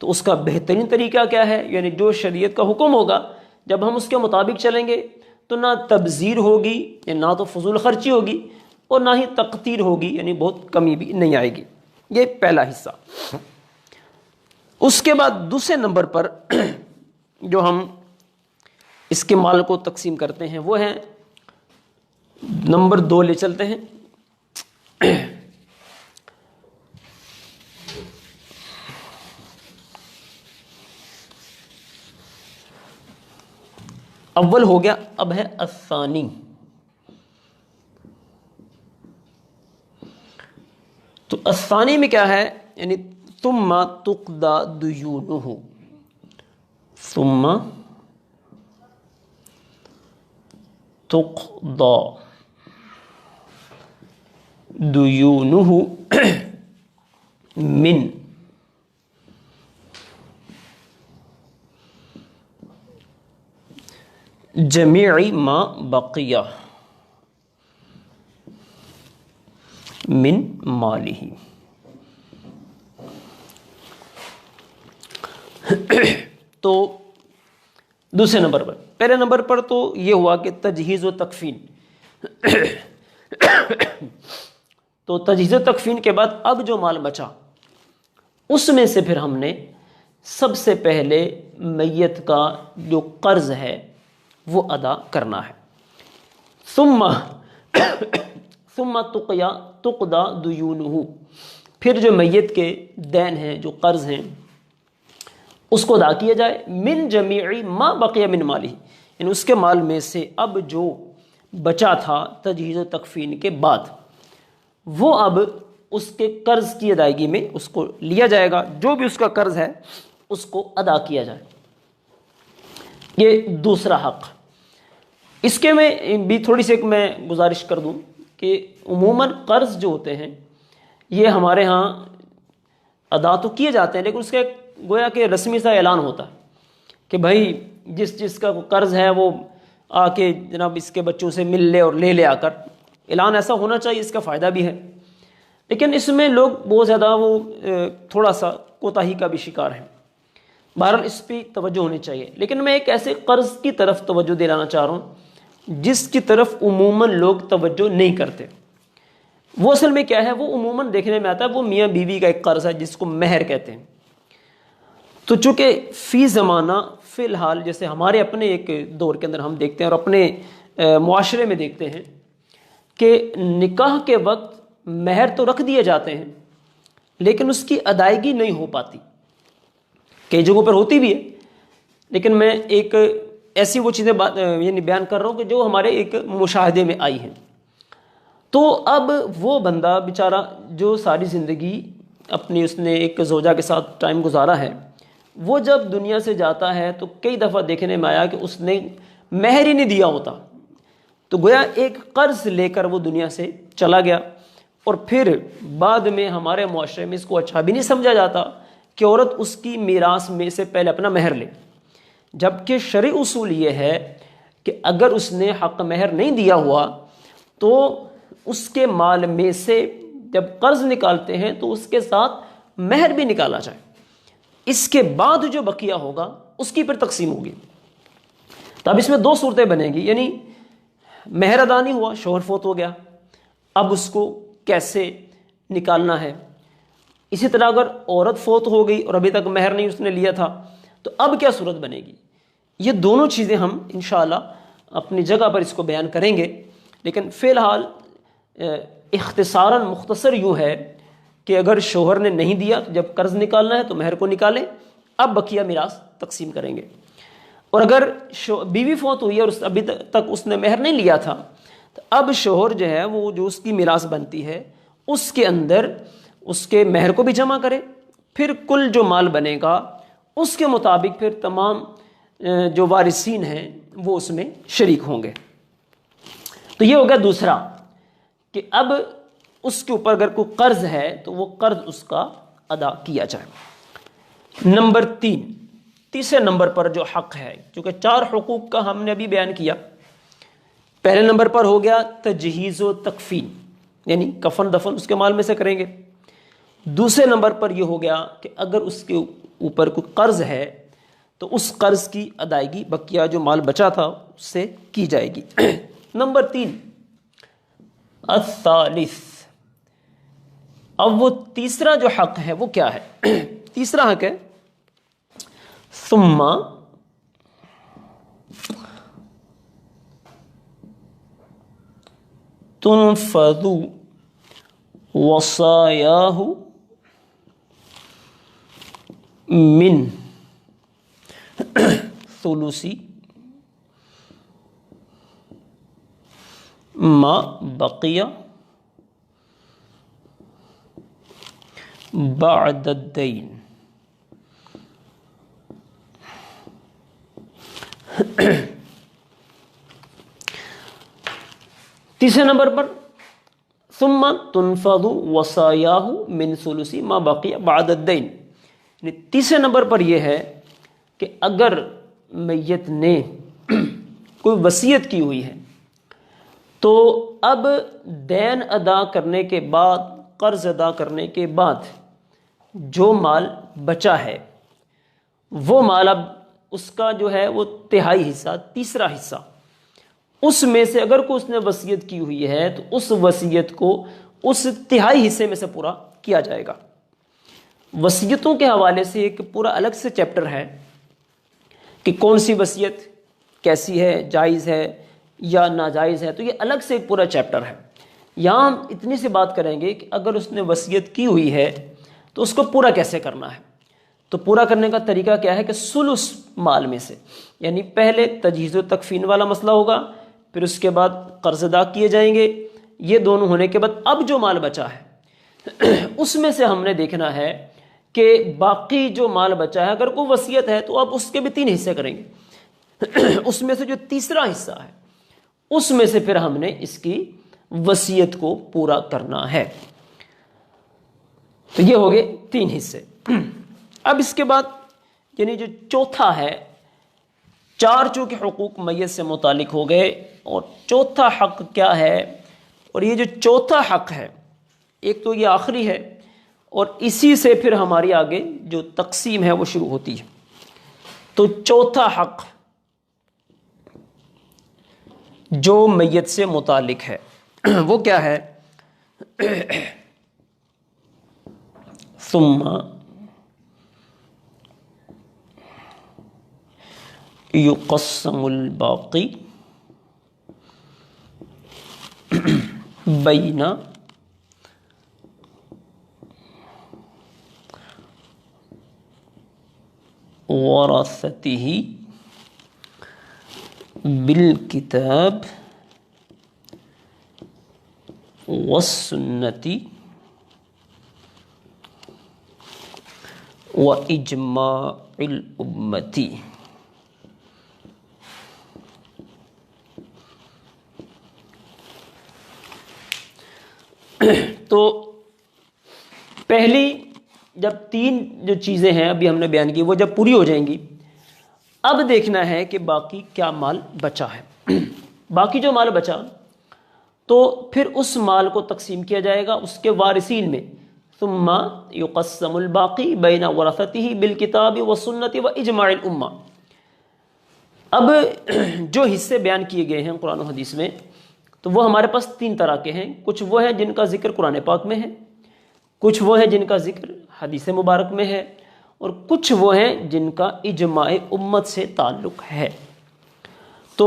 تو اس کا بہترین طریقہ کیا ہے؟ یعنی جو شریعت کا حکم ہوگا جب ہم اس کے مطابق چلیں گے تو نہ تبذیر ہوگی یعنی نہ تو فضول خرچی ہوگی، اور نہ ہی تقتیر ہوگی یعنی بہت کمی بھی نہیں آئے گی. یہ پہلا حصہ. اس کے بعد دوسرے نمبر پر جو ہم اس کے مال کو تقسیم کرتے ہیں وہ ہیں نمبر 2 لے چلتے ہیں. اول ہو گیا، اب ہے الثانی. تو الثانی میں کیا ہے، یعنی ثم تقضى ديونه، ثم تقضى ديونه من جميع ما بقي من ماله. تو دوسرے نمبر پر، پہلے نمبر پر تو یہ ہوا کہ تجہیز و تکفین. تو تجہیز و تکفین کے بعد اب جو مال بچا اس میں سے پھر ہم نے سب سے پہلے میت کا جو قرض ہے وہ ادا کرنا ہے. ثم تقضى ديونه، پھر جو میت کے دین ہیں، جو قرض ہیں، اس کو ادا کیا جائے. من جمیع ما بقی من مالی، یعنی اس کے مال میں سے اب جو بچا تھا تجہیز و تکفین کے بعد وہ اب اس کے قرض کی ادائیگی میں اس کو لیا جائے گا. جو بھی اس کا قرض ہے اس کو ادا کیا جائے. یہ دوسرا حق. اس کے میں بھی تھوڑی سی ایک میں گزارش کر دوں کہ عموماً قرض جو ہوتے ہیں یہ ہمارے ہاں ادا تو کیے جاتے ہیں، لیکن اس کا ایک گویا کہ رسمی سا اعلان ہوتا ہے کہ بھائی جس کا قرض ہے وہ آ کے جناب اس کے بچوں سے مل لے اور لے لے آ کر. اعلان ایسا ہونا چاہیے، اس کا فائدہ بھی ہے، لیکن اس میں لوگ بہت زیادہ وہ تھوڑا سا کوتاہی کا بھی شکار ہیں. بہرحال اس پہ توجہ ہونی چاہیے. لیکن میں ایک ایسے قرض کی طرف توجہ دلانا چاہ رہا ہوں جس کی طرف عموماً لوگ توجہ نہیں کرتے. وہ اصل میں کیا ہے، وہ عموماً دیکھنے میں آتا ہے وہ میاں بیوی کا ایک قرض ہے جس کو مہر کہتے ہیں. تو چونکہ فی زمانہ فی الحال جیسے ہمارے اپنے ایک دور کے اندر ہم دیکھتے ہیں اور اپنے معاشرے میں دیکھتے ہیں کہ نکاح کے وقت مہر تو رکھ دیے جاتے ہیں لیکن اس کی ادائیگی نہیں ہو پاتی. کئی جگہوں پر ہوتی بھی ہے، لیکن میں ایک ایسی وہ چیزیں یعنی بیان کر رہا ہوں کہ جو ہمارے ایک مشاہدے میں آئی ہیں. تو اب وہ بندہ بیچارہ جو ساری زندگی اپنی اس نے ایک زوجہ کے ساتھ ٹائم گزارا ہے، وہ جب دنیا سے جاتا ہے تو کئی دفعہ دیکھنے میں آیا کہ اس نے مہر ہی نہیں دیا ہوتا. تو گویا ایک قرض لے کر وہ دنیا سے چلا گیا. اور پھر بعد میں ہمارے معاشرے میں اس کو اچھا بھی نہیں سمجھا جاتا کہ عورت اس کی میراث میں سے پہلے اپنا مہر لے، جبکہ شرعی اصول یہ ہے کہ اگر اس نے حق مہر نہیں دیا ہوا تو اس کے مال میں سے جب قرض نکالتے ہیں تو اس کے ساتھ مہر بھی نکالا جائے. اس کے بعد جو بقیہ ہوگا اس کی پھر تقسیم ہوگی. تو اب اس میں دو صورتیں بنیں گی، یعنی مہر ادا نہیں ہوا، شوہر فوت ہو گیا، اب اس کو کیسے نکالنا ہے. اسی طرح اگر عورت فوت ہو گئی اور ابھی تک مہر نہیں اس نے لیا تھا تو اب کیا صورت بنے گی. یہ دونوں چیزیں ہم انشاءاللہ اپنی جگہ پر اس کو بیان کریں گے. لیکن فی الحال اختصاراً مختصر یوں ہے کہ اگر شوہر نے نہیں دیا تو جب قرض نکالنا ہے تو مہر کو نکالیں، اب بقیہ میراث تقسیم کریں گے. اور اگر بیوی فوت ہوئی اور ابھی تک اس نے مہر نہیں لیا تھا تو اب شوہر جو ہے وہ جو اس کی میراث بنتی ہے اس کے اندر اس کے مہر کو بھی جمع کرے، پھر کل جو مال بنے گا اس کے مطابق پھر تمام جو وارثین ہیں وہ اس میں شریک ہوں گے. تو یہ ہو گیا دوسرا کہ اب اس کے اوپر اگر کوئی قرض ہے تو وہ قرض اس کا ادا کیا جائے. نمبر 3، تیسرے نمبر پر جو حق ہے، چونکہ 4 حقوق کا ہم نے ابھی بیان کیا. پہلے نمبر پر ہو گیا تجہیز و تکفین، یعنی کفن دفن اس کے مال میں سے کریں گے. دوسرے نمبر پر یہ ہو گیا کہ اگر اس کے اوپر کوئی قرض ہے تو اس قرض کی ادائیگی بقیہ جو مال بچا تھا اس سے کی جائے گی. نمبر 3 الثالث، اب وہ تیسرا جو حق ہے وہ کیا ہے؟ تیسرا حق ہے ثم تنفذ وصایاہ من ثلث ما بقی بعد الدین. تیسرے نمبر پر ثم تنفذ وصایاہ من ثلث ما بقی بعد الدین. تیسرے نمبر پر یہ ہے کہ اگر میت نے کوئی وصیت کی ہوئی ہے تو اب دین ادا کرنے کے بعد، قرض ادا کرنے کے بعد جو مال بچا ہے وہ مال اب اس کا جو ہے وہ تہائی حصہ، تیسرا حصہ، اس میں سے اگر کوئی اس نے وصیت کی ہوئی ہے تو اس وصیت کو اس تہائی حصے میں سے پورا کیا جائے گا. وصیتوں کے حوالے سے ایک پورا الگ سے چیپٹر ہے کہ کون سی وصیت کیسی ہے، جائز ہے یا ناجائز ہے، تو یہ الگ سے ایک پورا چیپٹر ہے. یہاں ہم اتنی سی بات کریں گے کہ اگر اس نے وصیت کی ہوئی ہے تو اس کو پورا کیسے کرنا ہے. تو پورا کرنے کا طریقہ کیا ہے کہ ثلث مال میں سے، یعنی پہلے تجہیز و تکفین والا مسئلہ ہوگا، پھر اس کے بعد قرض ادا کیے جائیں گے. یہ دونوں ہونے کے بعد اب جو مال بچا ہے اس میں سے ہم نے دیکھنا ہے کہ باقی جو مال بچا ہے، اگر کوئی وصیت ہے تو اب اس کے بھی 3 حصے کریں گے. اس میں سے جو تیسرا حصہ ہے اس میں سے پھر ہم نے اس کی وصیت کو پورا کرنا ہے. تو یہ ہو گئے 3 حصے. اب اس کے بعد یعنی جو چوتھا ہے، 4 چونکہ حقوق میت سے متعلق ہو گئے، اور چوتھا حق کیا ہے، اور یہ جو چوتھا حق ہے ایک تو یہ آخری ہے، اور اسی سے پھر ہماری آگے جو تقسیم ہے وہ شروع ہوتی ہے. تو چوتھا حق جو میت سے متعلق ہے وہ کیا ہے؟ ثم یقسم الباقی بین ورثته بالکتاب والسنة واجماع الامتی. تو پہلی جب 3 جو چیزیں ہیں ابھی ہم نے بیان کی وہ جب پوری ہو جائیں گی، اب دیکھنا ہے کہ باقی کیا مال بچا ہے. باقی جو مال بچا تو پھر اس مال کو تقسیم کیا جائے گا اس کے وارثین میں. ثم یقسم الباقی بین ورثته بالکتاب والسنۃ واجماع الامہ. اب جو حصے بیان کیے گئے ہیں قرآن و حدیث میں تو وہ ہمارے پاس 3 طرح کے ہیں. کچھ وہ ہیں جن کا ذکر قرآن پاک میں ہے، کچھ وہ ہیں جن کا ذکر حدیث مبارک میں ہے، اور کچھ وہ ہیں جن کا اجماع امت سے تعلق ہے. تو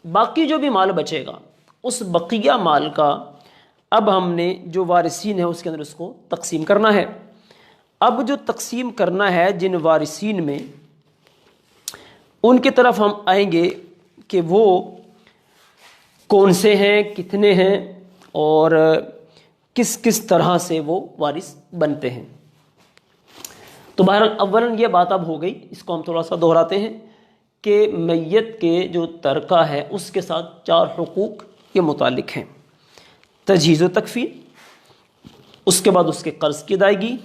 باقی جو بھی مال بچے گا اس بقیہ مال کا اب ہم نے جو وارثین ہیں اس کے اندر اس کو تقسیم کرنا ہے. اب جو تقسیم کرنا ہے جن وارثین میں، ان کی طرف ہم آئیں گے کہ وہ کون سے ہیں، کتنے ہیں، اور کس کس طرح سے وہ وارث بنتے ہیں. تو بہرحال اولاً یہ بات اب ہو گئی، اس کو ہم تھوڑا سا دہراتے ہیں کہ میت کے جو ترکہ ہے اس کے ساتھ 4 حقوق یہ متعلق ہیں. تجہیز و تکفین، اس کے بعد اس کے قرض کی ادائیگی،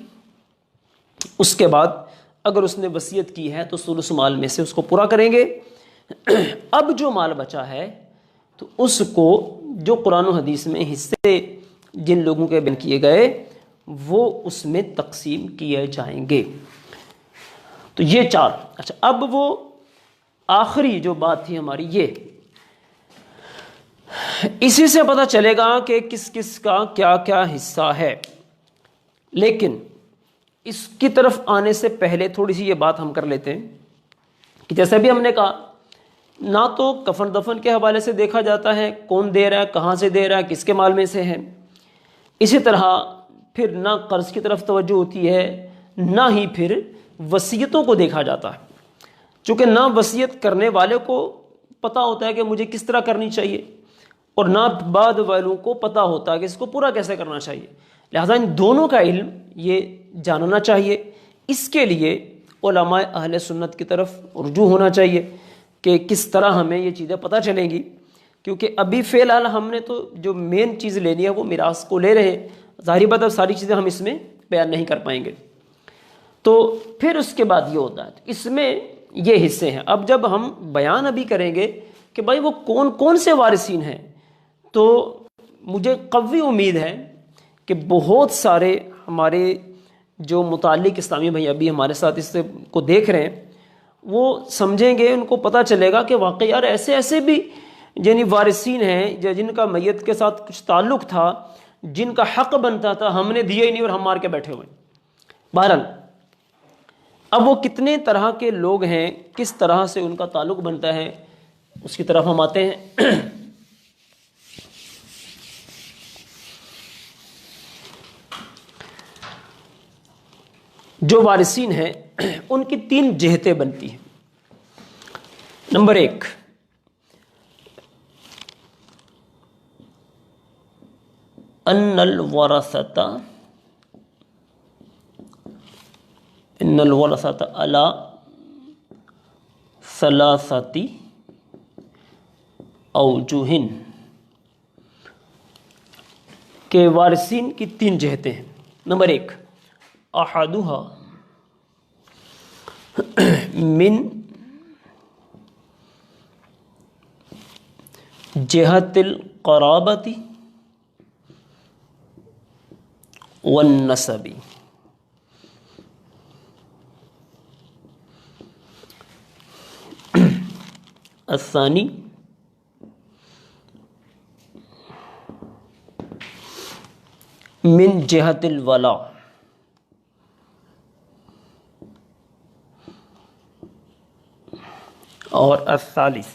اس کے بعد اگر اس نے وصیت کی ہے تو ثلث مال میں سے اس کو پورا کریں گے. اب جو مال بچا ہے تو اس کو جو قرآن و حدیث میں حصے جن لوگوں کے بیان کیے گئے وہ اس میں تقسیم کیے جائیں گے. تو یہ 4. اچھا، اب وہ آخری جو بات تھی ہماری، یہ اسی سے پتہ چلے گا کہ کس کس کا کیا کیا حصہ ہے. لیکن اس کی طرف آنے سے پہلے تھوڑی سی یہ بات ہم کر لیتے ہیں کہ جیسے بھی ہم نے کہا، نہ تو کفن دفن کے حوالے سے دیکھا جاتا ہے کون دے رہا ہے، کہاں سے دے رہا ہے، کس کے مال میں سے ہے. اسی طرح پھر نہ قرض کی طرف توجہ ہوتی ہے، نہ ہی پھر وصیتوں کو دیکھا جاتا ہے. چونکہ نہ وصیت کرنے والے کو پتہ ہوتا ہے کہ مجھے کس طرح کرنی چاہیے، اور نہ بعد والوں کو پتہ ہوتا ہے کہ اس کو پورا کیسے کرنا چاہیے. لہذا ان دونوں کا علم یہ جاننا چاہیے. اس کے لیے علماء اہل سنت کی طرف رجوع ہونا چاہیے کہ کس طرح ہمیں یہ چیزیں پتہ چلیں گی، کیونکہ ابھی فی الحال ہم نے تو جو مین چیز لینی ہے وہ میراث کو لے رہے ہیں. ظاہری بات ہے ساری چیزیں ہم اس میں بیان نہیں کر پائیں گے. تو پھر اس کے بعد یہ ہوتا ہے، اس میں یہ حصے ہیں. اب جب ہم بیان ابھی کریں گے کہ بھائی وہ کون کون سے وارثین ہیں، تو مجھے قوی امید ہے کہ بہت سارے ہمارے جو متعلق اسلامی بھائی ابھی ہمارے ساتھ اس کو دیکھ رہے ہیں وہ سمجھیں گے، ان کو پتہ چلے گا کہ واقعی یار ایسے ایسے بھی یعنی وارثین ہیں جن کا میت کے ساتھ کچھ تعلق تھا، جن کا حق بنتا تھا، ہم نے دیا ہی نہیں اور ہم مار کے بیٹھے ہوئے. بہرحال اب وہ کتنے طرح کے لوگ ہیں، کس طرح سے ان کا تعلق بنتا ہے، اس کی طرف ہم آتے ہیں. جو وارثین ہیں ان کی 3 جہتیں بنتی ہیں. نمبر 1، ان الورثۃ علی ثلاثۃ اوجہ، کہ وارثین کی 3 جہتیں ہیں. نمبر 1، احدھا من جہت القرابۃ والنسب، الثانی من جہت الولاء، اور الثالث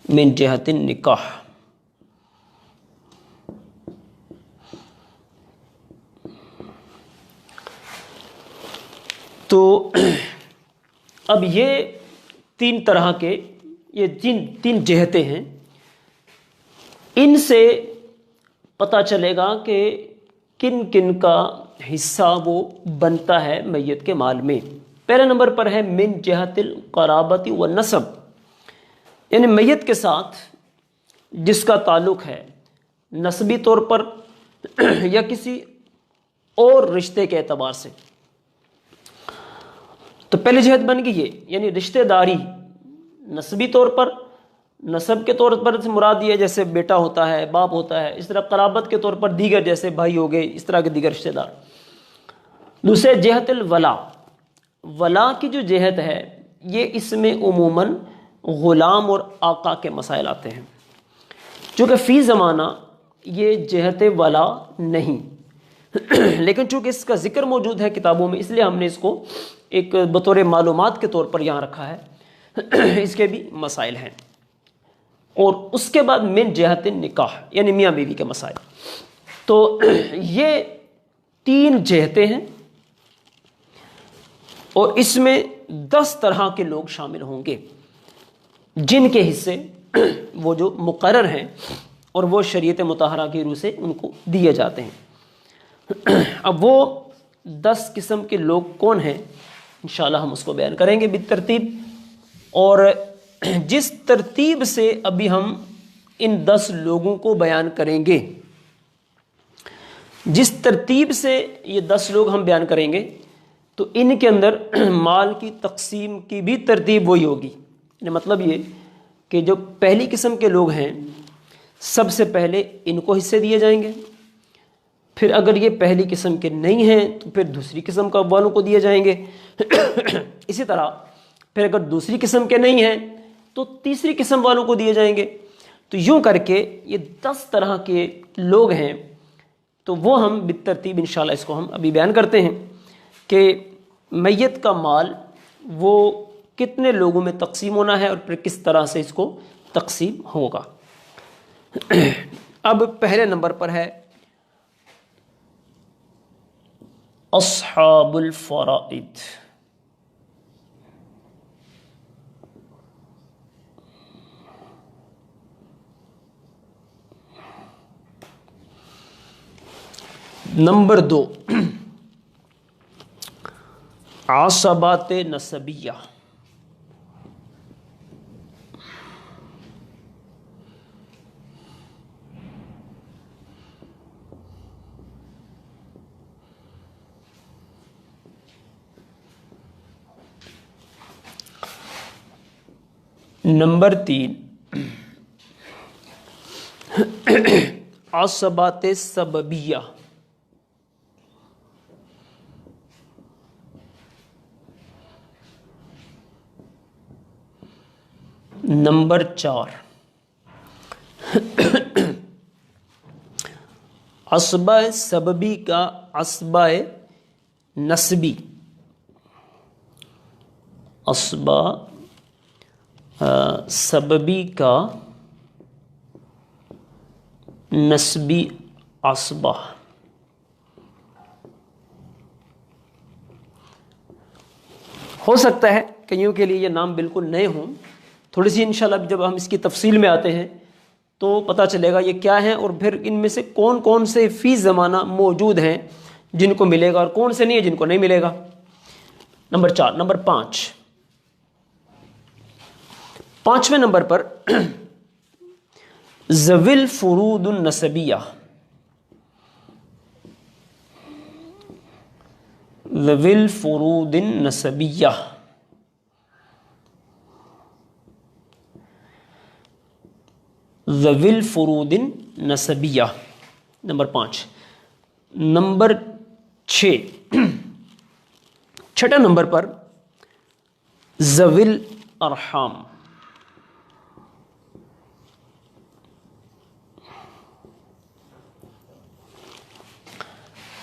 من جہت النکاح. تو اب یہ 3 طرح کے یہ 3 جہتیں ہیں. ان سے پتہ چلے گا کہ کن کن کا حصہ وہ بنتا ہے میت کے مال میں. پہلے نمبر پر ہے من جہت القرابۃ والنسب، یعنی میت کے ساتھ جس کا تعلق ہے نسبی طور پر یا کسی اور رشتے کے اعتبار سے. تو پہلی جہت بن گئی یہ، یعنی رشتہ داری نسبی طور پر، نسب کے طور پر مراد یہ جیسے بیٹا ہوتا ہے، باپ ہوتا ہے، اس طرح قرابت کے طور پر دیگر جیسے بھائی ہو گئے، اس طرح کے دیگر رشتہ دار. دوسرے جہت الولا، ولا کی جو جہت ہے یہ اس میں عموماً غلام اور آقا کے مسائل آتے ہیں، چونکہ فی زمانہ یہ جہت ولا نہیں، لیکن چونکہ اس کا ذکر موجود ہے کتابوں میں اس لیے ہم نے اس کو ایک بطور معلومات کے طور پر یہاں رکھا ہے. اس کے بھی مسائل ہیں. اور اس کے بعد من جہت نکاح، یعنی میاں بیوی کے مسائل. تو یہ 3 جہتیں ہیں اور اس میں 10 طرح کے لوگ شامل ہوں گے جن کے حصے وہ جو مقرر ہیں اور وہ شریعت مطہرہ کی روح سے ان کو دیے جاتے ہیں. اب وہ 10 قسم کے لوگ کون ہیں انشاءاللہ ہم اس کو بیان کریں گے بالترتیب. اور جس ترتیب سے ابھی ہم ان 10 لوگوں کو بیان کریں گے، جس ترتیب سے یہ 10 لوگ ہم بیان کریں گے تو ان کے اندر مال کی تقسیم کی بھی ترتیب وہی ہوگی. یعنی مطلب یہ کہ جو پہلی قسم کے لوگ ہیں سب سے پہلے ان کو حصے دیے جائیں گے، پھر اگر یہ پہلی قسم کے نہیں ہیں تو پھر دوسری قسم کا والوں کو دیے جائیں گے. اسی طرح پھر اگر دوسری قسم کے نہیں ہیں تو تیسری قسم والوں کو دیے جائیں گے. تو یوں کر کے یہ 10 طرح کے لوگ ہیں. تو وہ ہم بالترتیب انشاءاللہ اس کو ہم ابھی بیان کرتے ہیں کہ میت کا مال وہ کتنے لوگوں میں تقسیم ہونا ہے اور پھر کس طرح سے اس کو تقسیم ہوگا. اب پہلے نمبر پر ہے اصحاب الفرائض. نمبر 2 عصبات نسبیہ. نمبر 3 عصبات سببیہ. نمبر 4 عصبہ سببی کا عصبہ نسبی. عصبہ سببی کا نسبی عصبہ. ہو سکتا ہے کئیوں کے لیے یہ نام بالکل نئے ہوں، تھوڑی سی انشاءاللہ جب ہم اس کی تفصیل میں آتے ہیں تو پتہ چلے گا یہ کیا ہیں، اور پھر ان میں سے کون کون سے فی زمانہ موجود ہیں جن کو ملے گا اور کون سے نہیں ہیں جن کو نہیں ملے گا. نمبر 4. نمبر 5 5ویں نمبر پر ذوی الفروض النسبیہ. ذوی الفروض النسبیہ. ذوی الفروض النسبیہ نمبر 5. نمبر 6 چھٹا نمبر پر ذوی الارحام.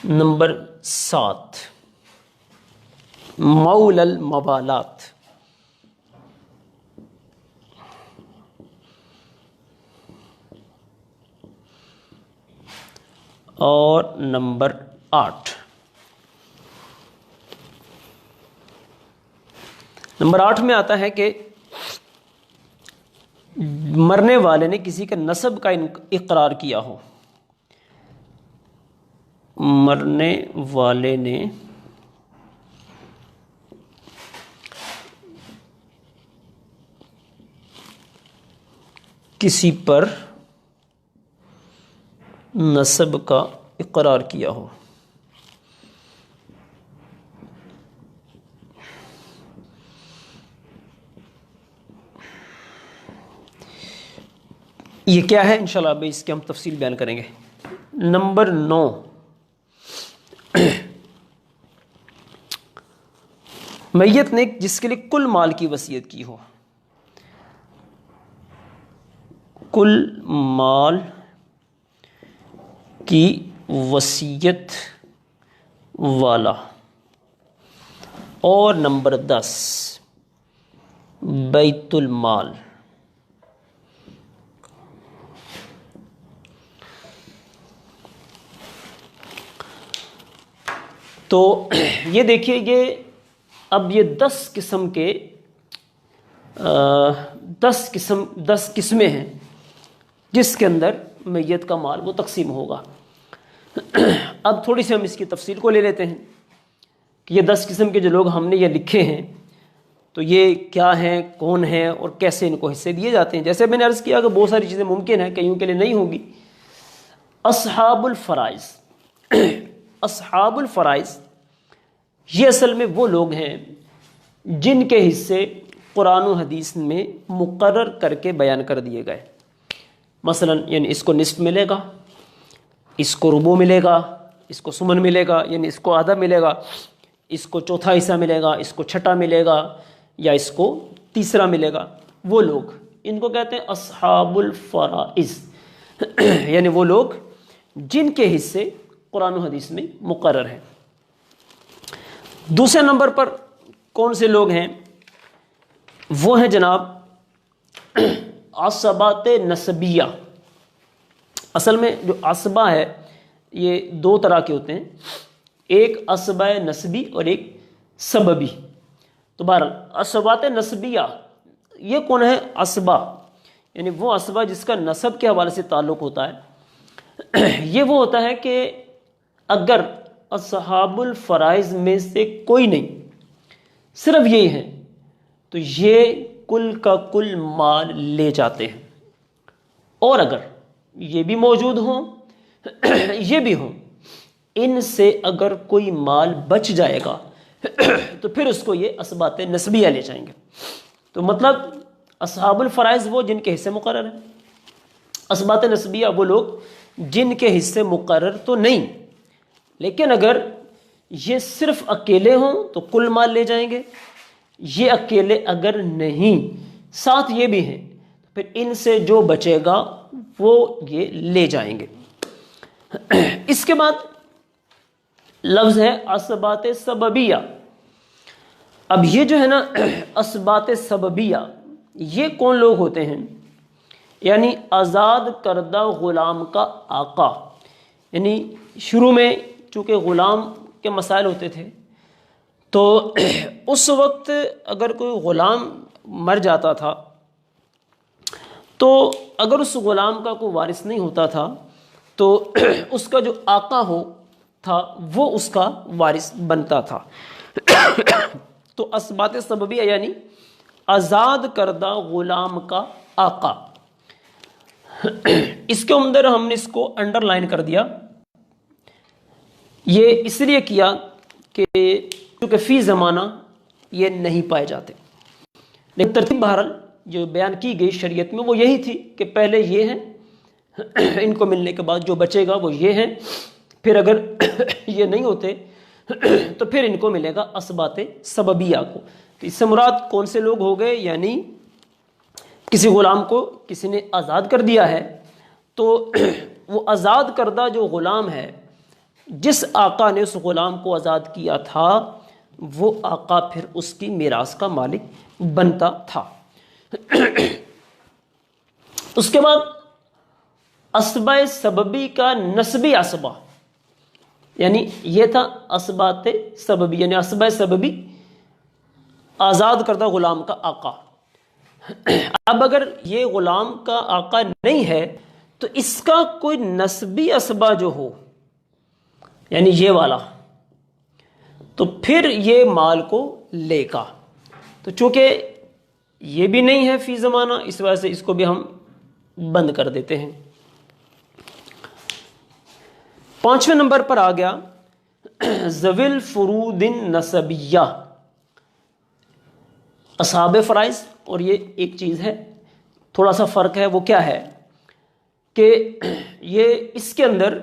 نمبر 7 مولا الموالات. اور نمبر 8 نمبر 8 میں آتا ہے کہ مرنے والے نے کسی کے نسب کا اقرار کیا ہو. مرنے والے نے کسی پر نسب کا اقرار کیا ہو. یہ کیا ہے انشاءاللہ اب اس کی ہم تفصیل بیان کریں گے. نمبر 9 میت نے جس کے لیے کل مال کی وصیت کی ہو. کل مال کی وصیت والا. اور نمبر 10 بیت المال. تو یہ دیکھیے یہ اب یہ 10 قسم کے 10 قسمیں ہیں جس کے اندر میت کا مال وہ تقسیم ہوگا. اب تھوڑی سی ہم اس کی تفصیل کو لے لیتے ہیں کہ یہ 10 قسم کے جو لوگ ہم نے یہ لکھے ہیں تو یہ کیا ہیں، کون ہیں اور کیسے ان کو حصے دیے جاتے ہیں. جیسے میں نے عرض کیا کہ بہت ساری چیزیں ممکن ہیں، کئیوں کے لیے نہیں ہوگی. اصحاب الفرائض. اصحاب الفرائض یہ اصل میں وہ لوگ ہیں جن کے حصے قرآن و حدیث میں مقرر کر کے بیان کر دیے گئے. مثلا یعنی اس کو نصف ملے گا، اس کو ربع ملے گا، اس کو سمن ملے گا، یعنی اس کو آدھا ملے گا، اس کو چوتھا حصہ ملے گا، اس کو چھٹا ملے گا، یا اس کو تیسرا ملے گا. وہ لوگ ان کو کہتے ہیں اصحاب الفرائض، یعنی وہ لوگ جن کے حصے قرآن و حدیث میں مقرر ہیں. دوسرے نمبر پر کون سے لوگ ہیں؟ وہ ہیں جناب عصبات نسبیہ. اصل میں جو عصبہ ہے یہ 2 طرح کے ہوتے ہیں، ایک عصبہ نسبی اور ایک سببی. تو بہرحال عصبات نسبیہ یہ کون ہے؟ عصبہ یعنی وہ عصبہ جس کا نسب کے حوالے سے تعلق ہوتا ہے. یہ وہ ہوتا ہے کہ اگر اصحاب الفرائض میں سے کوئی نہیں، صرف یہی ہیں، تو یہ کل کا کل مال لے جاتے ہیں، اور اگر یہ بھی موجود ہوں یہ بھی ہوں، ان سے اگر کوئی مال بچ جائے گا تو پھر اس کو یہ اسبات نسبیہ لے جائیں گے۔ تو مطلب اصحاب الفرائض وہ جن کے حصے مقرر ہیں، اسبات نسبیہ وہ لوگ جن کے حصے مقرر تو نہیں، لیکن اگر یہ صرف اکیلے ہوں تو کل مال لے جائیں گے، یہ اکیلے اگر نہیں ساتھ یہ بھی ہیں، پھر ان سے جو بچے گا وہ یہ لے جائیں گے۔ اس کے بعد لفظ ہے اسبات سببیہ۔ اب یہ جو ہے نا اسبات سببیہ، یہ کون لوگ ہوتے ہیں؟ یعنی آزاد کردہ غلام کا آقا، یعنی شروع میں چونکہ غلام کے مسائل ہوتے تھے، تو اس وقت اگر کوئی غلام مر جاتا تھا تو اگر اس غلام کا کوئی وارث نہیں ہوتا تھا تو اس کا جو آقا تھا وہ اس کا وارث بنتا تھا۔ تو اسبات سببیہ یعنی آزاد کردہ غلام کا آقا۔ اس کے اندر ہم نے اس کو انڈر لائن کر دیا، یہ اس لیے کیا کہ کیونکہ فی زمانہ یہ نہیں پائے جاتے، لیکن ترتیب بہرحال جو بیان کی گئی شریعت میں وہ یہی تھی کہ پہلے یہ ہیں، ان کو ملنے کے بعد جو بچے گا وہ یہ ہیں، پھر اگر یہ نہیں ہوتے تو پھر ان کو ملے گا اسبات سببیہ کو۔ تو اس سے مراد کون سے لوگ ہو گئے؟ یعنی کسی غلام کو کسی نے آزاد کر دیا ہے، تو وہ آزاد کردہ جو غلام ہے، جس آقا نے اس غلام کو آزاد کیا تھا وہ آقا پھر اس کی میراث کا مالک بنتا تھا۔ اس کے بعد اسبہ سببی کا نسبی اسبہ، یعنی یہ تھا اسبات سببی، یعنی اسبہ سببی آزاد کردہ غلام کا آقا۔ اب اگر یہ غلام کا آقا نہیں ہے تو اس کا کوئی نسبی اسبہ جو ہو، یعنی یہ والا، تو پھر یہ مال کو لے گا۔ تو چونکہ یہ بھی نہیں ہے فی زمانہ، اس وجہ سے اس کو بھی ہم بند کر دیتے ہیں۔ 5ویں نمبر پر آ گیا ذوی الفروض النسبیہ، اصحاب فرائض۔ اور یہ ایک چیز ہے، تھوڑا سا فرق ہے، وہ کیا ہے کہ یہ اس کے اندر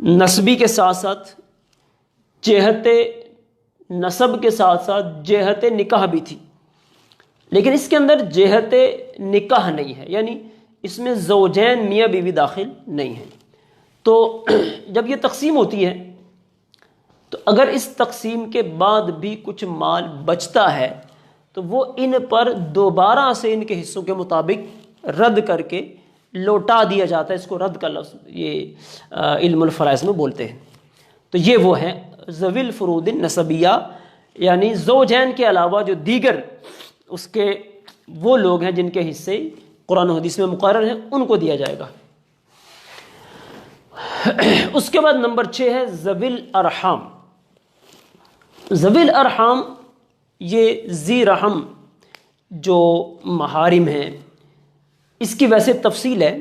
نسبی کے ساتھ ساتھ جہت نسب کے ساتھ ساتھ جہت نکاح بھی تھی، لیکن اس کے اندر جہت نکاح نہیں ہے، یعنی اس میں زوجین میاں بیوی داخل نہیں ہیں۔ تو جب یہ تقسیم ہوتی ہے تو اگر اس تقسیم کے بعد بھی کچھ مال بچتا ہے تو وہ ان پر دوبارہ سے ان کے حصوں کے مطابق رد کر کے لوٹا دیا جاتا ہے۔ اس کو رد کا لفظ یہ علم الفرائض میں بولتے ہیں۔ تو یہ وہ ہیں ذوی الفروض النسبیہ، یعنی زوجین کے علاوہ جو دیگر اس کے وہ لوگ ہیں جن کے حصے قرآن و حدیث میں مقرر ہیں، ان کو دیا جائے گا۔ اس کے بعد نمبر 6 ہے ذوی الارحام۔ ذوی الارحام یہ ذی رحم جو محارم ہیں، اس کی ویسے تفصیل ہے،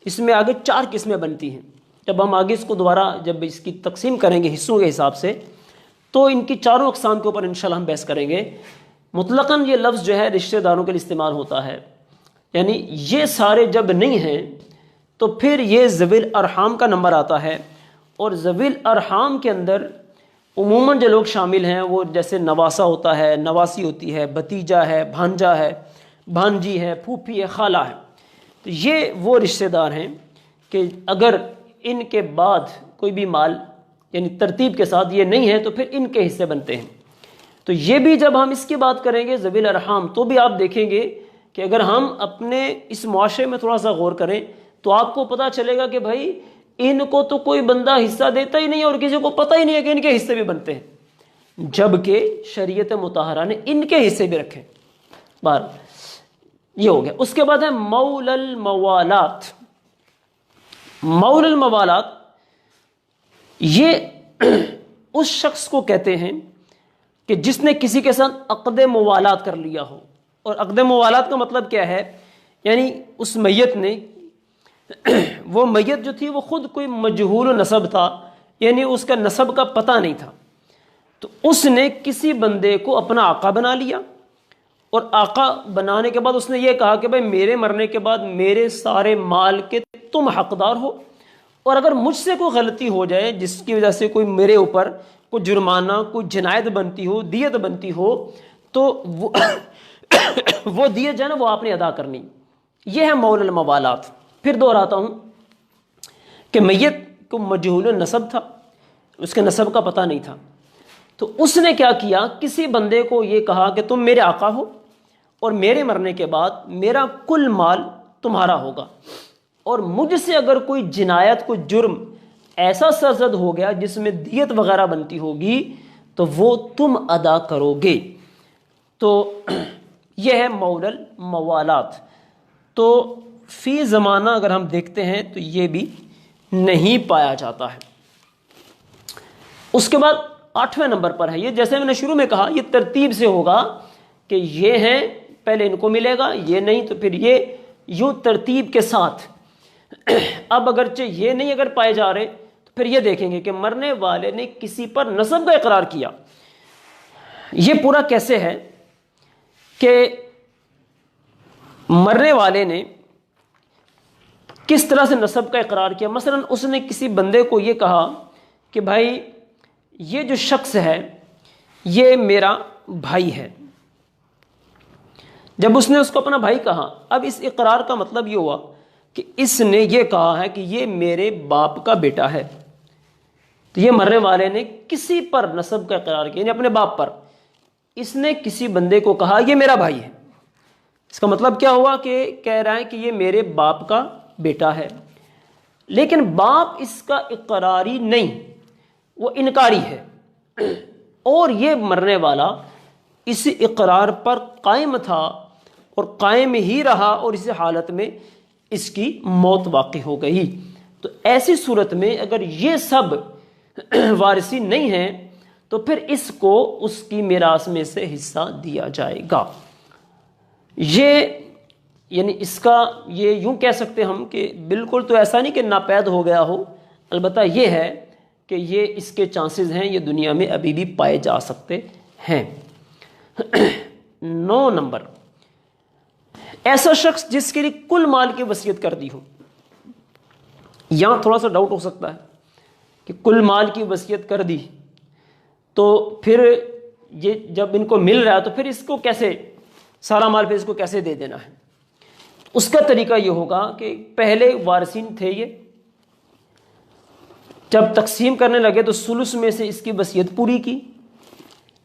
اس میں آگے 4 قسمیں بنتی ہیں۔ جب ہم آگے اس کو دوبارہ جب اس کی تقسیم کریں گے حصوں کے حساب سے تو ان کی چاروں اقسام کے اوپر انشاءاللہ ہم بحث کریں گے۔ مطلقاً یہ لفظ جو ہے رشتہ داروں کے لیے استعمال ہوتا ہے، یعنی یہ سارے جب نہیں ہیں تو پھر یہ ذوی الارحام کا نمبر آتا ہے۔ اور ذوی الارحام کے اندر عموماً جو لوگ شامل ہیں وہ جیسے نواسہ ہوتا ہے، نواسی ہوتی ہے، بھتیجا ہے، بھانجا ہے، بھانجی ہے، پھوپھی ہے، خالہ ہے۔ تو یہ وہ رشتہ دار ہیں کہ اگر ان کے بعد کوئی بھی مال یعنی ترتیب کے ساتھ یہ نہیں ہے تو پھر ان کے حصے بنتے ہیں۔ تو یہ بھی جب ہم اس کی بات کریں گے ذوی الارحام، تو بھی آپ دیکھیں گے کہ اگر ہم اپنے اس معاشرے میں تھوڑا سا غور کریں تو آپ کو پتہ چلے گا کہ بھائی ان کو تو کوئی بندہ حصہ دیتا ہی نہیں اور کسی کو پتہ ہی نہیں ہے کہ ان کے حصے بھی بنتے ہیں، جبکہ شریعت مطہرہ نے ان کے حصے بھی رکھے۔ بار یہ ہو گیا۔ اس کے بعد ہے مول الموالات۔ مول الموالات یہ اس شخص کو کہتے ہیں کہ جس نے کسی کے ساتھ عقد موالات کر لیا ہو. اور عقد موالات کا مطلب کیا ہے؟ یعنی اس میت نے، وہ میت جو تھی وہ خود کوئی مجہول نسب تھا، یعنی اس کا نسب کا پتہ نہیں تھا، تو اس نے کسی بندے کو اپنا آقا بنا لیا، اور آقا بنانے کے بعد اس نے یہ کہا کہ بھائی میرے مرنے کے بعد میرے سارے مال کے تم حقدار ہو، اور اگر مجھ سے کوئی غلطی ہو جائے جس کی وجہ سے کوئی میرے اوپر کوئی جرمانہ، کوئی جنایت بنتی ہو، دیت بنتی ہو، تو وہ دیت جو ہے نا وہ آپ نے ادا کرنی. یہ ہے مول الموالات. پھر دہراتا ہوں کہ میت کو مجہول النسب تھا، اس کے نسب کا پتہ نہیں تھا، تو اس نے کیا کیا، کسی بندے کو یہ کہا کہ تم میرے آقا ہو اور میرے مرنے کے بعد میرا کل مال تمہارا ہوگا، اور مجھ سے اگر کوئی جنایت، کوئی جرم ایسا سرزد ہو گیا جس میں دیت وغیرہ بنتی ہوگی تو وہ تم ادا کرو گے. تو یہ ہے مول الموالات. تو فی زمانہ اگر ہم دیکھتے ہیں تو یہ بھی نہیں پایا جاتا ہے. اس کے بعد 8ویں نمبر پر ہے، یہ جیسے میں نے شروع میں کہا، یہ ترتیب سے ہوگا کہ یہ ہیں پہلے ان کو ملے گا، یہ نہیں تو پھر یہ، یوں ترتیب کے ساتھ. اب اگرچہ یہ نہیں اگر پائے جا رہے تو پھر یہ دیکھیں گے کہ مرنے والے نے کسی پر نسب کا اقرار کیا. یہ پورا کیسے ہے کہ مرنے والے نے کس طرح سے نسب کا اقرار کیا. مثلا اس نے کسی بندے کو یہ کہا کہ بھائی یہ جو شخص ہے یہ میرا بھائی ہے. جب اس نے اس کو اپنا بھائی کہا، اب اس اقرار کا مطلب یہ ہوا کہ اس نے یہ کہا ہے کہ یہ میرے باپ کا بیٹا ہے. تو یہ مرنے والے نے کسی پر نسب کا اقرار کیا، یعنی اپنے باپ پر. اس نے کسی بندے کو کہا یہ میرا بھائی ہے. اس کا مطلب کیا ہوا کہ کہہ رہا ہے کہ یہ میرے باپ کا بیٹا ہے، لیکن باپ اس کا اقراری نہیں، وہ انکاری ہے. اور یہ مرنے والا اس اقرار پر قائم تھا اور قائم ہی رہا، اور اس حالت میں اس کی موت واقع ہو گئی. تو ایسی صورت میں اگر یہ سب وارثین نہیں ہیں تو پھر اس کو اس کی میراث میں سے حصہ دیا جائے گا. یہ یعنی اس کا یہ یوں کہہ سکتے ہم کہ بالکل تو ایسا نہیں کہ ناپید ہو گیا ہو، البتہ یہ ہے کہ یہ اس کے چانسز ہیں، یہ دنیا میں ابھی بھی پائے جا سکتے ہیں. 9 نمبر، ایسا شخص جس کے لیے کل مال کی وصیت کر دی ہو. یہاں تھوڑا سا ڈاؤٹ ہو سکتا ہے کہ کل مال کی وصیت کر دی تو پھر یہ جب ان کو مل رہا ہے تو پھر اس کو کیسے سارا مال پھر اس کو کیسے دے دینا ہے. اس کا طریقہ یہ ہوگا کہ پہلے وارثین تھے، یہ جب تقسیم کرنے لگے تو ثلث میں سے اس کی وصیت پوری کی،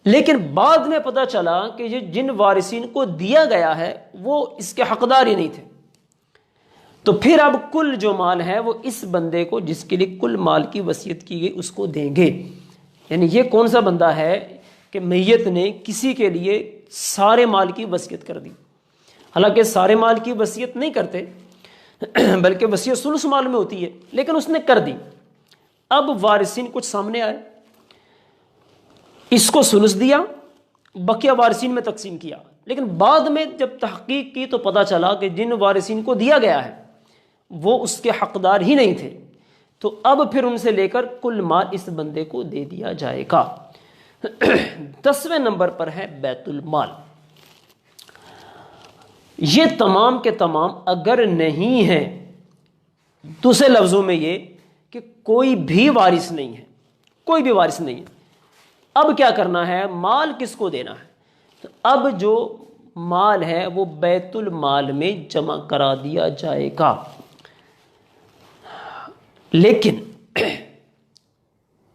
لیکن بعد میں پتہ چلا کہ یہ جن وارثین کو دیا گیا ہے وہ اس کے حقدار ہی نہیں تھے، تو پھر اب کل جو مال ہے وہ اس بندے کو جس کے لیے کل مال کی وصیت کی گئی اس کو دیں گے. یعنی یہ کون سا بندہ ہے کہ میت نے کسی کے لیے سارے مال کی وصیت کر دی، حالانکہ سارے مال کی وصیت نہیں کرتے بلکہ وصیت ثلث مال میں ہوتی ہے، لیکن اس نے کر دی. اب وارثین کچھ سامنے آئے، اس کو ثلث دیا، بقیہ وارثین میں تقسیم کیا، لیکن بعد میں جب تحقیق کی تو پتہ چلا کہ جن وارثین کو دیا گیا ہے وہ اس کے حقدار ہی نہیں تھے، تو اب پھر ان سے لے کر کل مال اس بندے کو دے دیا جائے گا. 10ویں نمبر پر ہے بیت المال. یہ تمام کے تمام اگر نہیں ہیں، دوسرے لفظوں میں یہ کہ کوئی بھی وارث نہیں ہے، کوئی بھی وارث نہیں ہے، اب کیا کرنا ہے، مال کس کو دینا ہے. تو اب جو مال ہے وہ بیت المال میں جمع کرا دیا جائے گا. لیکن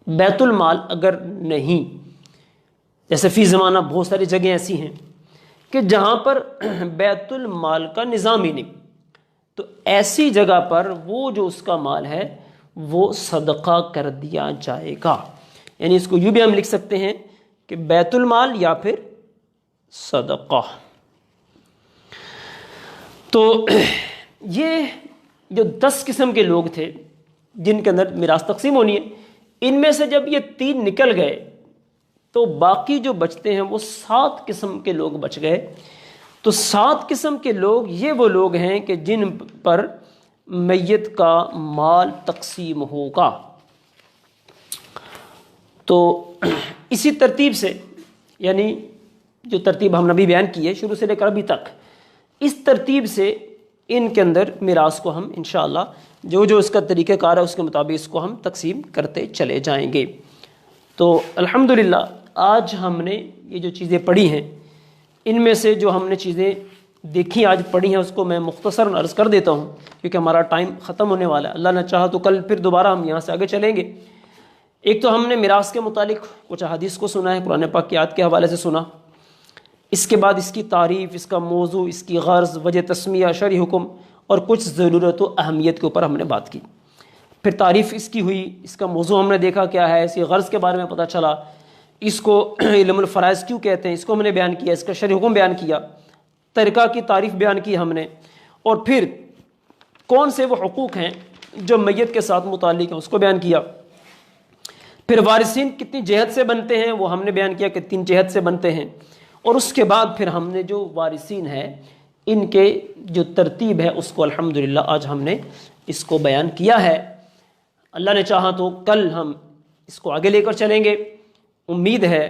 بیت المال اگر نہیں، جیسے فی زمانہ بہت ساری جگہیں ایسی ہیں کہ جہاں پر بیت المال کا نظام ہی نہیں، تو ایسی جگہ پر وہ جو اس کا مال ہے وہ صدقہ کر دیا جائے گا. یعنی اس کو یوں بھی ہم لکھ سکتے ہیں کہ بیت المال یا پھر صدقہ. تو یہ جو 10 قسم کے لوگ تھے جن کے اندر میراث تقسیم ہونی ہے، ان میں سے جب یہ 3 نکل گئے تو باقی جو بچتے ہیں وہ 7 قسم کے لوگ بچ گئے. تو 7 قسم کے لوگ یہ وہ لوگ ہیں کہ جن پر میت کا مال تقسیم ہوگا. تو اسی ترتیب سے، یعنی جو ترتیب ہم نے ابھی بیان کی ہے شروع سے لے کر ابھی تک، اس ترتیب سے ان کے اندر میراث کو ہم انشاءاللہ جو جو اس کا طریقہ کار ہے اس کے مطابق اس کو ہم تقسیم کرتے چلے جائیں گے. تو الحمدللہ آج ہم نے یہ جو چیزیں پڑھی ہیں، ان میں سے جو ہم نے چیزیں دیکھی آج پڑھی ہیں اس کو میں مختصراً عرض کر دیتا ہوں، کیونکہ ہمارا ٹائم ختم ہونے والا ہے. اللہ نے چاہا تو کل پھر دوبارہ ہم یہاں سے آگے چلیں گے. ایک تو ہم نے میراث کے متعلق کچھ حدیث کو سنا ہے، قرآن پاک کی آیت کے حوالے سے سنا. اس کے بعد اس کی تعریف، اس کا موضوع، اس کی غرض، وجہ تسمیہ، شرعی حکم اور کچھ ضرورت و اہمیت کے اوپر ہم نے بات کی. پھر تعریف اس کی ہوئی، اس کا موضوع ہم نے دیکھا کیا ہے، اس کی غرض کے بارے میں پتہ چلا، اس کو علم الفرائض کیوں کہتے ہیں اس کو ہم نے بیان کیا، اس کا شرعی حکم بیان کیا، طریقہ کی تعریف بیان کی ہم نے، اور پھر کون سے وہ حقوق ہیں جو میت کے ساتھ متعلق ہیں اس کو بیان کیا. پھر وارثین کتنی جہت سے بنتے ہیں وہ ہم نے بیان کیا کہ 3 جہت سے بنتے ہیں. اور اس کے بعد پھر ہم نے جو وارثین ہیں ان کے جو ترتیب ہے اس کو الحمدللہ آج ہم نے اس کو بیان کیا ہے. اللہ نے چاہا تو کل ہم اس کو آگے لے کر چلیں گے. امید ہے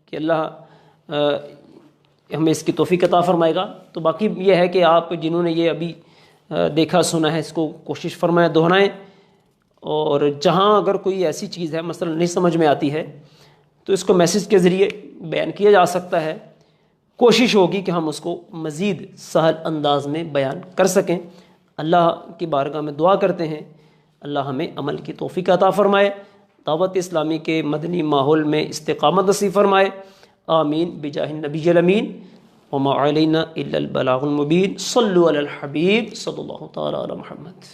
کہ اللہ ہمیں اس کی توفیق عطا فرمائے گا. تو باقی یہ ہے کہ آپ جنہوں نے یہ ابھی دیکھا سنا ہے اس کو کوشش فرمائیں، دہرائیں، اور جہاں اگر کوئی ایسی چیز ہے مثلا نہیں سمجھ میں آتی ہے تو اس کو میسج کے ذریعے بیان کیا جا سکتا ہے. کوشش ہوگی کہ ہم اس کو مزید سہل انداز میں بیان کر سکیں. اللہ کی بارگاہ میں دعا کرتے ہیں اللہ ہمیں عمل کی توفیق عطا فرمائے، دعوت اسلامی کے مدنی ماحول میں استقامت نصیب فرمائے. آمین بجاہ النبی الامین. وما علینا الا البلاغ المبین. صلوا علی الحبیب صلی اللہ تعالی علی محمد.